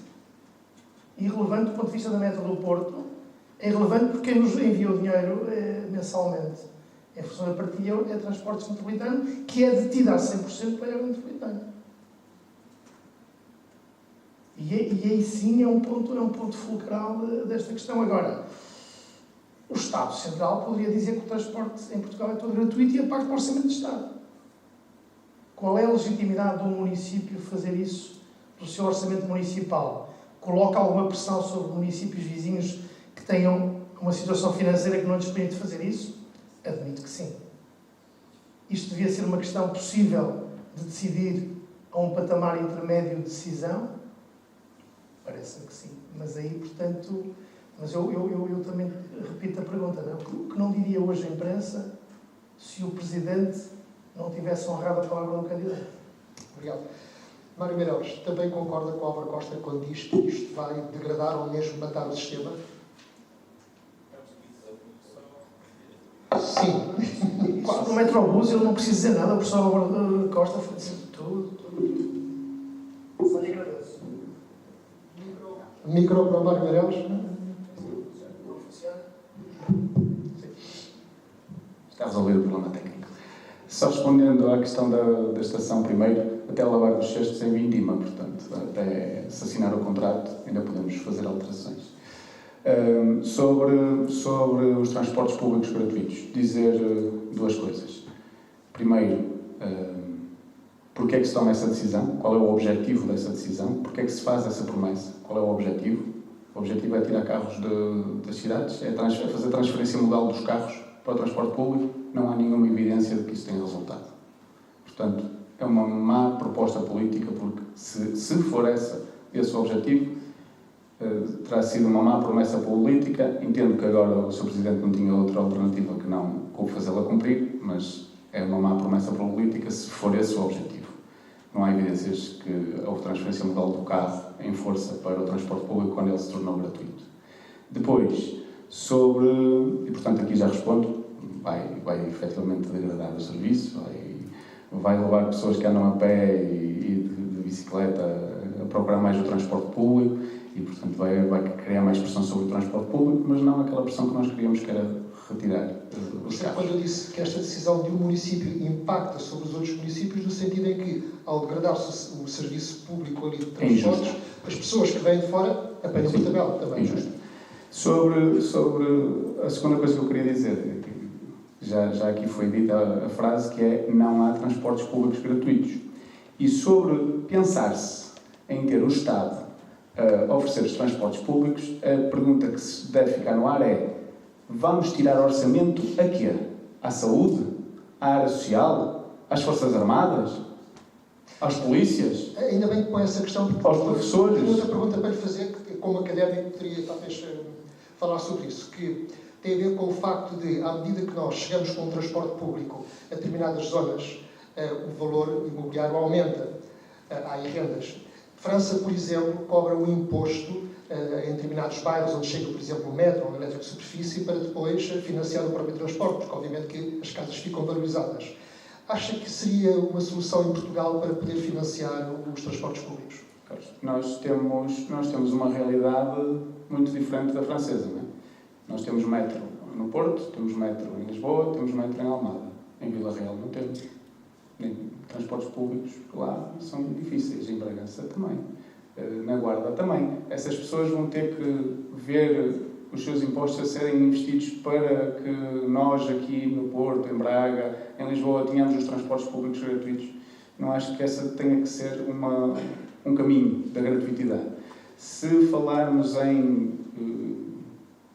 Irrelevante do ponto de vista da meta do Porto, é irrelevante porque quem nos envia o dinheiro mensalmente em função da partilha é Transportes Metropolitano, que é detida a 100% pela área metropolitana. E aí sim é um ponto fulcral desta questão. Agora, o Estado Central poderia dizer que o transporte em Portugal é todo gratuito e é pago para o Orçamento de Estado. Qual é a legitimidade de um município fazer isso do seu orçamento municipal? Coloca alguma pressão sobre municípios vizinhos que tenham uma situação financeira que não lhes permite fazer isso? Admito que sim. Isto devia ser uma questão possível de decidir a um patamar intermédio de decisão? Parece-me que sim. Mas aí, portanto... Mas eu também repito a pergunta, não? O que não diria hoje a imprensa se o Presidente não tivesse honrado a palavra do candidato? Obrigado. Mário Meireles, também concorda com o Álvaro Costa quando diz que isto vai degradar ou mesmo matar o sistema? Sim. No Metrobus ele não precisa dizer nada, o professor Álvaro Costa foi dizer tudo. Só lhe agradeço. Micro para o Mário Meireles. está resolvido o problema técnico. Só respondendo à questão da estação primeiro, até lavar os cestos em vindima, portanto, até se assinar o contrato ainda podemos fazer alterações. Sobre os transportes públicos gratuitos, dizer duas coisas. Primeiro, porque é que se toma essa decisão? Qual é o objetivo dessa decisão? Porque é que se faz essa promessa? Qual é o objetivo? O objetivo é tirar carros das cidades, é fazer transferência modal dos carros para o transporte público. Não há nenhuma evidência de que isso tenha resultado. Portanto, é uma má proposta política, porque se for esse o objetivo, terá sido uma má promessa política. Entendo que agora o Sr. Presidente não tinha outra alternativa que não fazê-la cumprir, mas é uma má promessa política se for esse o objetivo. Não há evidências que houve transferência modal do carro em força para o transporte público quando ele se tornou gratuito. Depois, e portanto aqui já respondo, vai efetivamente degradar o serviço, vai levar pessoas que andam a pé e de bicicleta a procurar mais o transporte público e, portanto, vai criar mais pressão sobre o transporte público, mas não aquela pressão que nós queríamos, que era retirar os carros. Quando eu disse que esta decisão de um município impacta sobre os outros municípios, no sentido em que, ao degradar-se o serviço público ali de transportes, as pessoas que vêm de fora apanham por tabela também. É injusto. Sobre a segunda coisa que eu queria dizer, já aqui foi dita a frase que é: não há transportes públicos gratuitos. E sobre pensar-se em ter o Estado a oferecer os transportes públicos, a pergunta que se deve ficar no ar é: vamos tirar orçamento a quê? À saúde? À área social? Às Forças Armadas? Às polícias? Ainda bem que com essa questão, porque aos professores. Tenho outra pergunta para lhe fazer, que como académico poderia talvez falar sobre isso, que tem a ver com o facto de, à medida que nós chegamos com o transporte público a determinadas zonas, o valor imobiliário aumenta, há rendas. França, por exemplo, cobra um imposto em determinados bairros onde chega, por exemplo, o metro ou o elétrico de superfície para depois financiar o próprio transporte, porque obviamente que as casas ficam valorizadas. Acha que seria uma solução em Portugal para poder financiar os transportes públicos? Nós temos uma realidade muito diferente da francesa, não é? Nós temos metro no Porto, temos metro em Lisboa, temos metro em Almada. Em Vila Real não temos. Nem transportes públicos lá são difíceis, em Bragança também. Na Guarda também. Essas pessoas vão ter que ver os seus impostos a serem investidos para que nós aqui no Porto, em Braga, em Lisboa, tenhamos os transportes públicos gratuitos. Não acho que essa tenha que ser um caminho da gratuitidade. Se falarmos em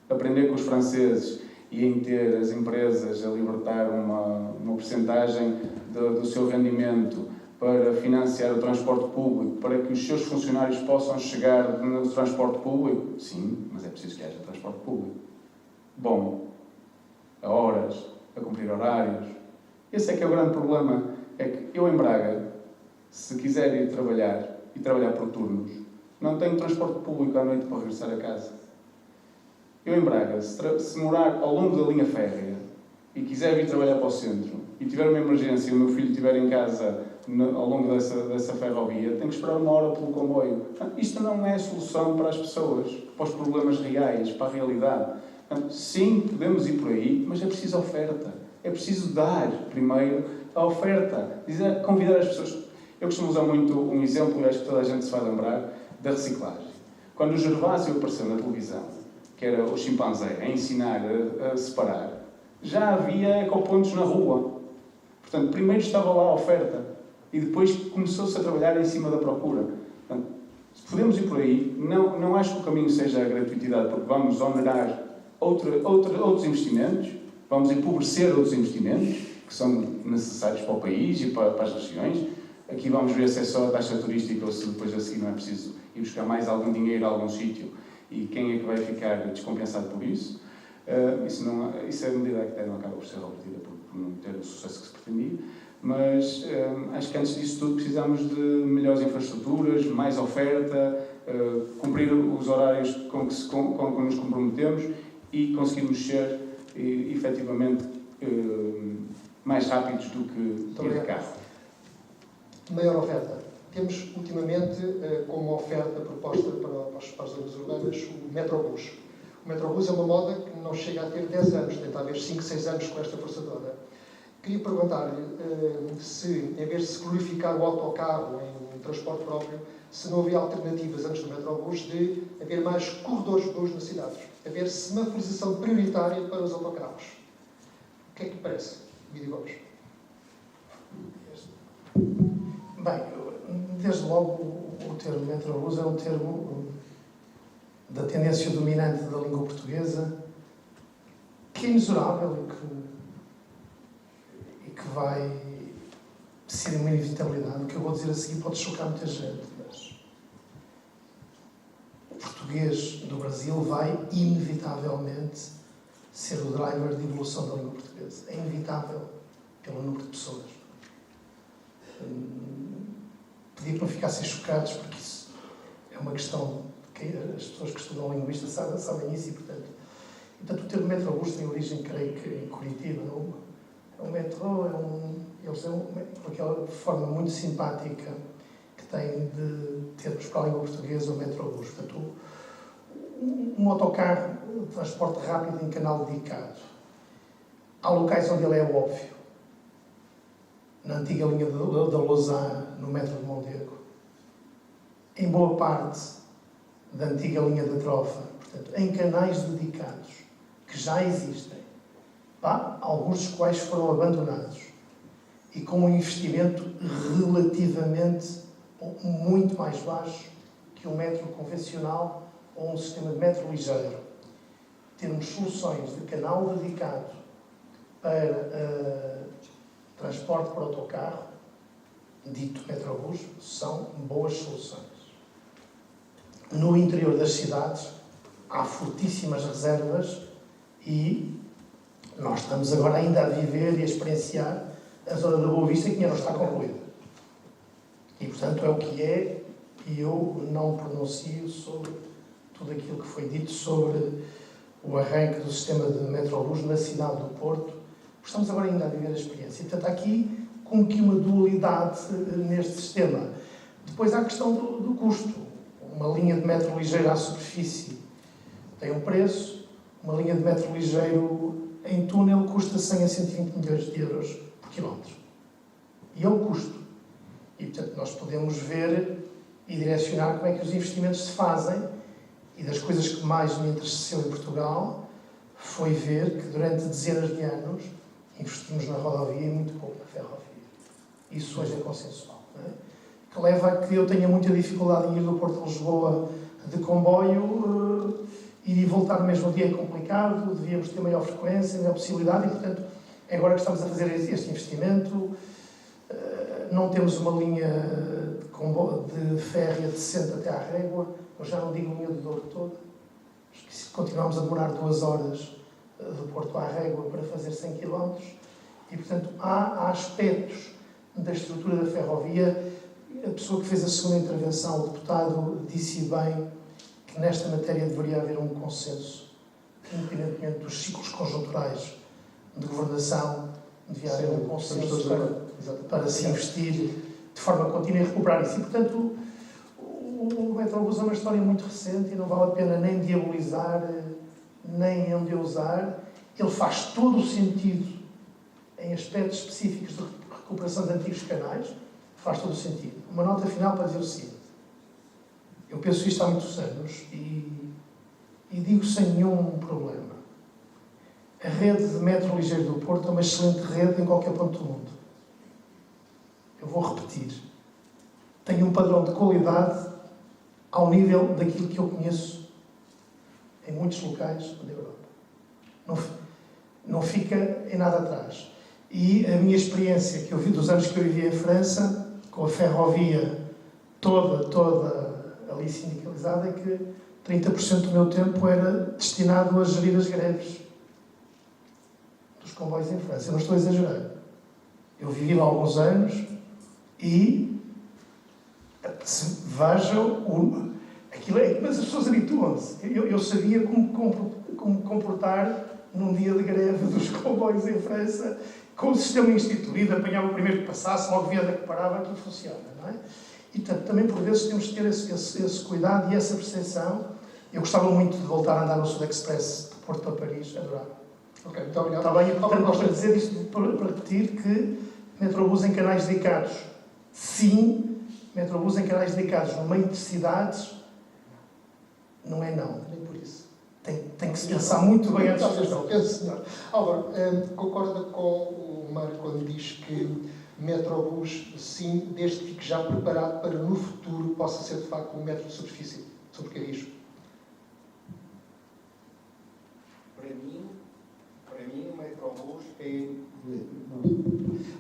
aprender com os franceses e em ter as empresas a libertar uma percentagem do seu rendimento para financiar o transporte público, para que os seus funcionários possam chegar no transporte público, sim, mas é preciso que haja transporte público bom, a horas, a cumprir horários. Esse é que é o grande problema. É que eu em Braga, se quiser ir trabalhar e trabalhar por turnos, não tenho transporte público à noite para regressar a casa. Eu em Braga, se morar ao longo da linha férrea e quiser vir trabalhar para o centro e tiver uma emergência e o meu filho estiver em casa ao longo dessa ferrovia, tenho que esperar 1 hora pelo comboio. Portanto, isto não é solução para as pessoas, para os problemas reais, para a realidade. Portanto, sim, podemos ir por aí, mas é preciso oferta. É preciso dar, primeiro, a oferta. Convidar as pessoas. Eu costumo usar muito um exemplo, e acho que toda a gente se vai lembrar, da reciclagem. Quando o Gervásio apareceu na televisão, que era o chimpanzé, a ensinar a separar, já havia ecopontos na rua. Portanto, primeiro estava lá a oferta e depois começou-se a trabalhar em cima da procura. Portanto, se podemos ir por aí, não acho que o caminho seja a gratuitidade, porque vamos onerar outros investimentos, vamos empobrecer outros investimentos que são necessários para o país e para as regiões. Aqui vamos ver se é só a taxa turística ou se depois a seguir não é preciso ir buscar mais algum dinheiro a algum sítio e quem é que vai ficar descompensado por isso. Isso é a medida que não acaba por ser revertida por não ter o sucesso que se pretendia, mas acho que antes disso tudo precisamos de melhores infraestruturas, mais oferta, cumprir os horários com que nos comprometemos e conseguirmos ser efetivamente mais rápidos do que ir de carro. Maior oferta. Temos ultimamente como oferta proposta para as zonas urbanas o Metrobus. O O Metrobus é uma moda que não chega a ter 10 anos, tem talvez 5, 6 anos com esta força toda. Queria perguntar-lhe se, em vez de se glorificar o autocarro em transporte próprio, se não havia alternativas antes do Metrobus de haver mais corredores de bus nas cidades, haver semaforização prioritária para os autocarros. O que é que parece, Vídeo Gomes? Bem, desde logo o termo Metrobus é um termo da tendência dominante da língua portuguesa que é inexorável e que vai ser uma inevitabilidade. O que eu vou dizer a seguir pode chocar muita gente, mas o português do Brasil vai inevitavelmente ser o driver de evolução da língua portuguesa. É inevitável pelo número de pessoas. Pedia que não ficassem chocados, porque isso é uma questão que as pessoas que estudam linguística sabem isso e, portanto, o termo Metrobus tem origem, creio que, em Curitiba. O metrô eles têm aquela forma muito simpática que têm de termos para a língua portuguesa o Metrobus. Portanto, um autocarro de transporte rápido em canal dedicado. Há locais onde ele é óbvio. Na antiga linha da Lausanne, no metro de Mondego. Em boa parte da antiga linha da Trofa. Portanto, em canais dedicados, que já existem. Alguns dos quais foram abandonados. E com um investimento relativamente ou muito mais baixo que um metro convencional ou um sistema de metro ligeiro. Termos soluções de canal dedicado para transporte por autocarro, dito Metrobus, são boas soluções. No interior das cidades há fortíssimas reservas e nós estamos agora ainda a viver e a experienciar a zona da Boa Vista, que ainda não está concluída. E, portanto, é o que é, e eu não pronuncio sobre tudo aquilo que foi dito sobre o arranque do sistema de Metrobus na cidade do Porto. Estamos agora ainda a viver a experiência. Portanto, há aqui como que uma dualidade neste sistema. Depois há a questão do custo. Uma linha de metro ligeiro à superfície tem um preço, uma linha de metro ligeiro em túnel custa 100 a 120 milhões de euros por quilómetro. E é o custo. E, portanto, nós podemos ver e direcionar como é que os investimentos se fazem. E das coisas que mais me entristeceu em Portugal foi ver que durante dezenas de anos investimos na rodovia e muito pouco na ferrovia. Isso hoje é consensual. Não é? Que leva a que eu tenha muita dificuldade em ir do Porto a Lisboa de comboio, ir e voltar no mesmo dia é complicado, devíamos ter maior frequência, maior possibilidade e, portanto, é agora que estamos a fazer este investimento. Não temos uma linha de férrea decente até à Régua, eu já não digo linha de Douro toda. Se continuamos a demorar 2 horas de Porto à Régua para fazer 100 km e, portanto, há aspectos da estrutura da ferrovia. A pessoa que fez a segunda intervenção, o deputado, disse bem que nesta matéria deveria haver um consenso, independentemente dos ciclos conjunturais de governação, devia haver um consenso para se investir de forma contínua e recuperar isso. E, portanto, o Metrobus é uma história muito recente e não vale a pena nem diabolizar, nem endeusar. Ele faz todo o sentido em aspectos específicos de recuperação de antigos canais, faz todo o sentido. Uma nota final para dizer o seguinte: eu penso isto há muitos anos e digo sem nenhum problema. A rede de metro ligeiro do Porto é uma excelente rede em qualquer ponto do mundo. Eu vou repetir. Tem um padrão de qualidade ao nível daquilo que eu conheço em muitos locais da Europa. Não fica em nada atrás. E a minha experiência que eu vi dos anos que eu vivi em França, com a ferrovia toda ali sindicalizada, é que 30% do meu tempo era destinado a gerir as greves dos comboios em França. Eu não estou a exagerar. Eu vivi lá alguns anos e vejam aquilo mas as pessoas habituam-se. Eu sabia como comportar num dia de greve dos comboios em França, com o sistema instituído, apanhava o primeiro que passasse, logo via que parava, aquilo funciona, não é? E, portanto, também por vezes temos que ter esse cuidado e essa percepção Eu gostava muito de voltar a andar no Sul Express de Porto para Paris, adorava. Ok, muito obrigado. Está bem, portanto, gosto de dizer isto para repetir que metrobus em canais dedicados, sim, metrobus em canais dedicados no meio de cidades, não é não, nem por isso. Tem que se pensar muito bem antes de não. Pense, senhor. Álvaro, concorda com o Mário quando diz que metrobus, sim, desde que fique já preparado para no futuro possa ser de facto um metro de superfície, sobre que risco?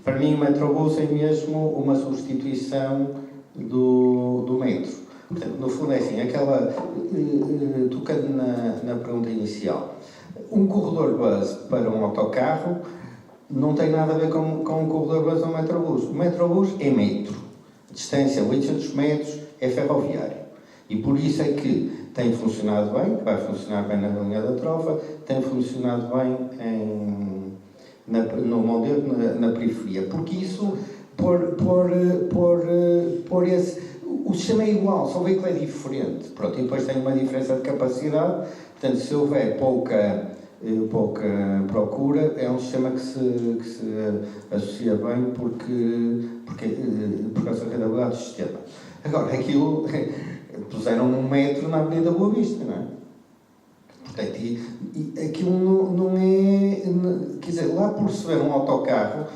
Para mim, o metrobus é mesmo uma substituição do metro. Portanto, no fundo é assim, tocando na pergunta inicial, um corredor bus para um autocarro não tem nada a ver com um corredor bus ou um metrobus. O metrobus é metro. Distância 800 metros é ferroviário. E por isso é que tem funcionado bem, vai funcionar bem na linha da Trofa, tem funcionado bem no Mondego, na periferia. Porque isso, o sistema é igual, só o veículo é diferente. Pronto, e depois tem uma diferença de capacidade. Portanto, se houver pouca procura, é um sistema que se associa bem por causa da rentabilidade do sistema. Agora, aquilo puseram um metro na Avenida Boa Vista, não é? Portanto, e aquilo não é... Quer dizer, lá por se ver um autocarro,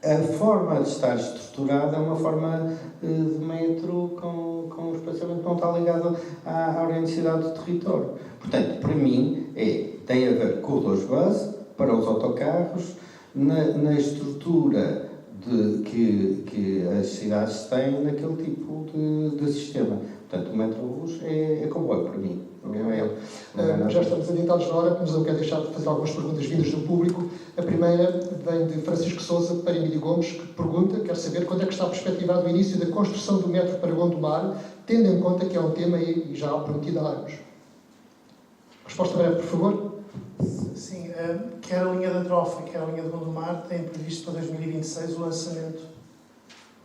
a forma de estar estruturada é uma forma de metro com o espaçamento que não está ligado à organicidade do território. Portanto, para mim, tem a ver com corredores base para os autocarros, na estrutura que as cidades têm naquele tipo de sistema. Portanto, o metrobus é comboio para mim. Já estamos adiantados na hora, mas eu quero deixar de fazer algumas perguntas vindas do público. A primeira vem de Francisco Sousa para Emílio Gomes, que pergunta, quer saber quando é que está perspectivado o início da construção do metro para Gondomar, tendo em conta que é um tema e já prometido há anos. Resposta breve, por favor. Sim, quer a linha da Trofa, quer a linha de Gondomar, têm previsto para 2026 o lançamento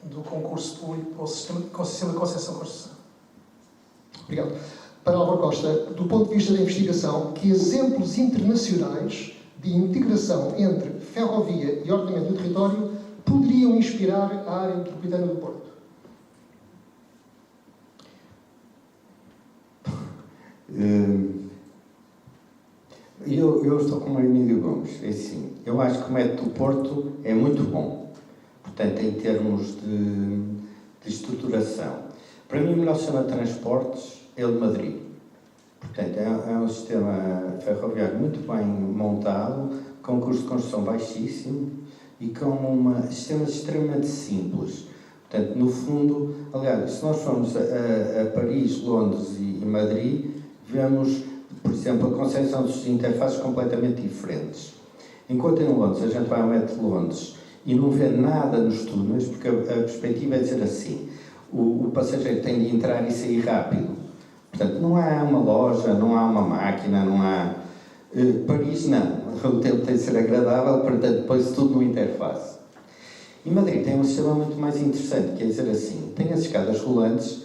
do concurso público para o sistema de concessão-construção. Obrigado. Para Álvaro Costa, do ponto de vista da investigação, que exemplos internacionais de integração entre ferrovia e ordenamento do território poderiam inspirar a área metropolitana do Porto? Eu estou com o Emílio Gomes. É assim, eu acho que o método do Porto é muito bom. Portanto, em termos de estruturação. Para mim, o melhor sistema de transportes é o de Madrid. Portanto, é um sistema ferroviário muito bem montado, com um custo de construção baixíssimo e com um sistema extremamente simples. Portanto, no fundo, aliás, se nós formos a Paris, Londres e Madrid, vemos, por exemplo, a concepção dos interfaces completamente diferentes. Enquanto em Londres, a gente vai ao metro de Londres e não vê nada nos túneis, porque a perspectiva é dizer assim, o passageiro tem de entrar e sair rápido. Portanto, não há uma loja, não há uma máquina, não há... Paris, não. O tempo tem de ser agradável, portanto, depois tudo no interface. E Madrid tem um sistema muito mais interessante, que é dizer assim, tem as escadas rolantes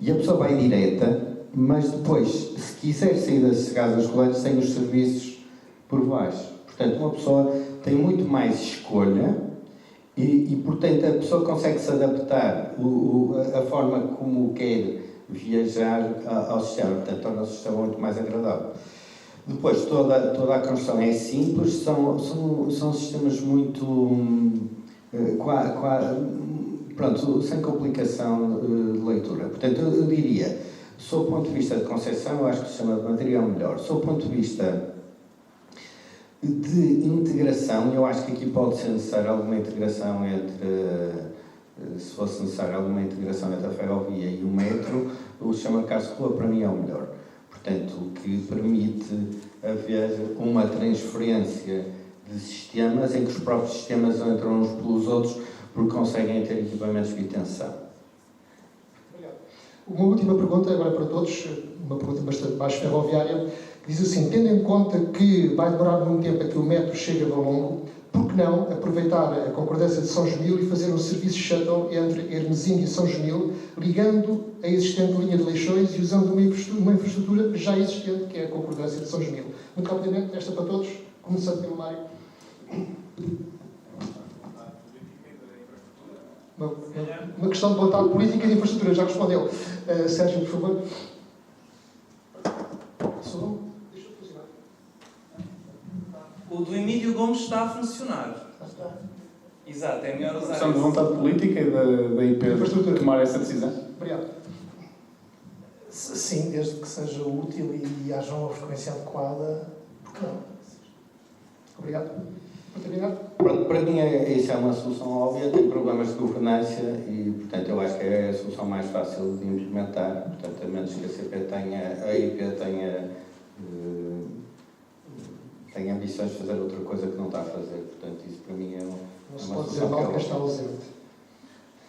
e a pessoa vai direta, mas depois, se quiser sair das escadas rolantes, tem os serviços por baixo. Portanto, uma pessoa tem muito mais escolha e portanto, a pessoa consegue se adaptar a forma como quer viajar ao sistema. Portanto, torna o sistema muito mais agradável. Depois, toda a construção é simples, são sistemas muito... pronto, sem complicação de leitura. Portanto, eu diria, sob o ponto de vista de concepção, eu acho que o sistema de Madrid é o melhor. Sob o ponto de vista de integração, eu acho que aqui pode ser necessária alguma integração se fosse necessária alguma integração entre a ferrovia e o metro, o sistema de Carlos para mim é o melhor. Portanto, o que permite haver uma transferência de sistemas em que os próprios sistemas entram uns pelos outros porque conseguem ter equipamentos de tensão. Obrigado. Uma última pergunta, agora para todos, uma pergunta bastante mais ferroviária, que diz assim, tendo em conta que vai demorar muito tempo a que o metro chegue a Valongo, por que não aproveitar a concordância de São Jamil e fazer um serviço shuttle entre Hermesinde e São Jamil, ligando a existente linha de Leixões e usando uma infraestrutura já existente, que é a concordância de São Jamil. Muito rapidamente, esta para todos, começando pelo Mário. Uma questão de vontade política e de infraestrutura, já respondeu. Sérgio, por favor. O do Emílio Gomes está a funcionar. Exato, é melhor usar. Questão de vontade política e da IP tomar essa decisão. Obrigado. Sim, desde que seja útil e haja uma frequência adequada, porque não? Obrigado. Para terminar. Para mim, isso é uma solução óbvia, tem problemas de governança e, portanto, eu acho que é a solução mais fácil de implementar. Portanto, a menos que a IP tenha ambições de fazer outra coisa que não está a fazer. Portanto, isso para mim é uma Não se pode dizer mal que está ausente.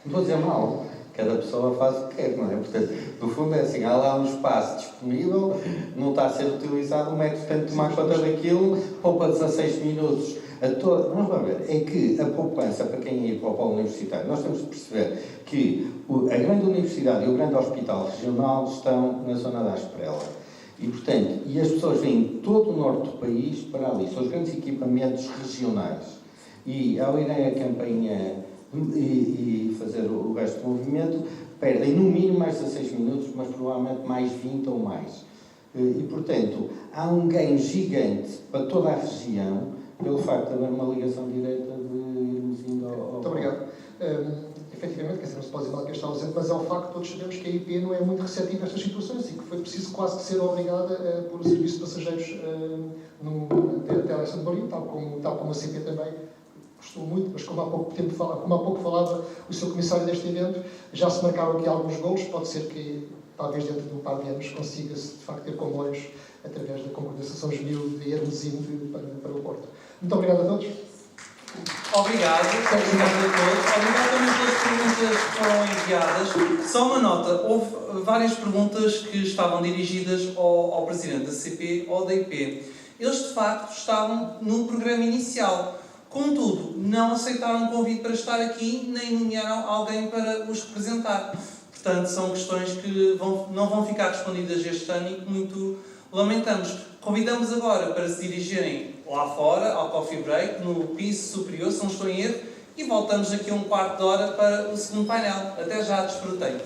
Não vou dizer mal. Cada pessoa faz o que quer, não é? Portanto, no fundo é assim, há lá um espaço disponível, não está a ser utilizado, o médico tem de tomar conta daquilo, poupa 16 minutos a todo. Vamos lá ver, é que a poupança para quem ir para o polo universitário, nós temos de perceber que a grande universidade e o grande hospital regional estão na zona da Asprela. E, portanto, as pessoas vêm de todo o norte do país para ali, são os grandes equipamentos regionais. E ao irem à campanha e fazer o resto do movimento, perdem no mínimo mais 16 minutos, mas provavelmente mais 20 ou mais. E, portanto, há um ganho gigante para toda a região pelo facto de haver uma ligação direta de irmos indo ao... Muito obrigado. Efetivamente, quer dizer, não se pode dizer mal que está ausente, mas é um facto que todos sabemos que a IP não é muito receptiva a estas situações e que foi preciso quase que ser obrigada por o serviço de passageiros até a Alessa de Baril, tal como a CP também gostou muito, mas como há pouco falava o seu comissário deste evento, já se marcaram aqui alguns golos, pode ser que talvez dentro de um par de anos consiga-se de facto ter comboios através da concordância São Jamil de Hermesinde para o Porto. Muito obrigado a todos. Obrigado a todos. Obrigado também pelas perguntas que foram enviadas. Só uma nota, houve várias perguntas que estavam dirigidas ao Presidente da CP ou da IP. Eles, de facto, estavam no programa inicial. Contudo, não aceitaram o convite para estar aqui, nem nomearam alguém para os representar. Portanto, são questões que não vão ficar respondidas este ano e que muito lamentamos. Convidamos agora para se dirigirem lá fora, ao coffee break, no piso superior, se não estou em erro, e voltamos aqui a um quarto de hora para o segundo painel. Até já, desfrutem.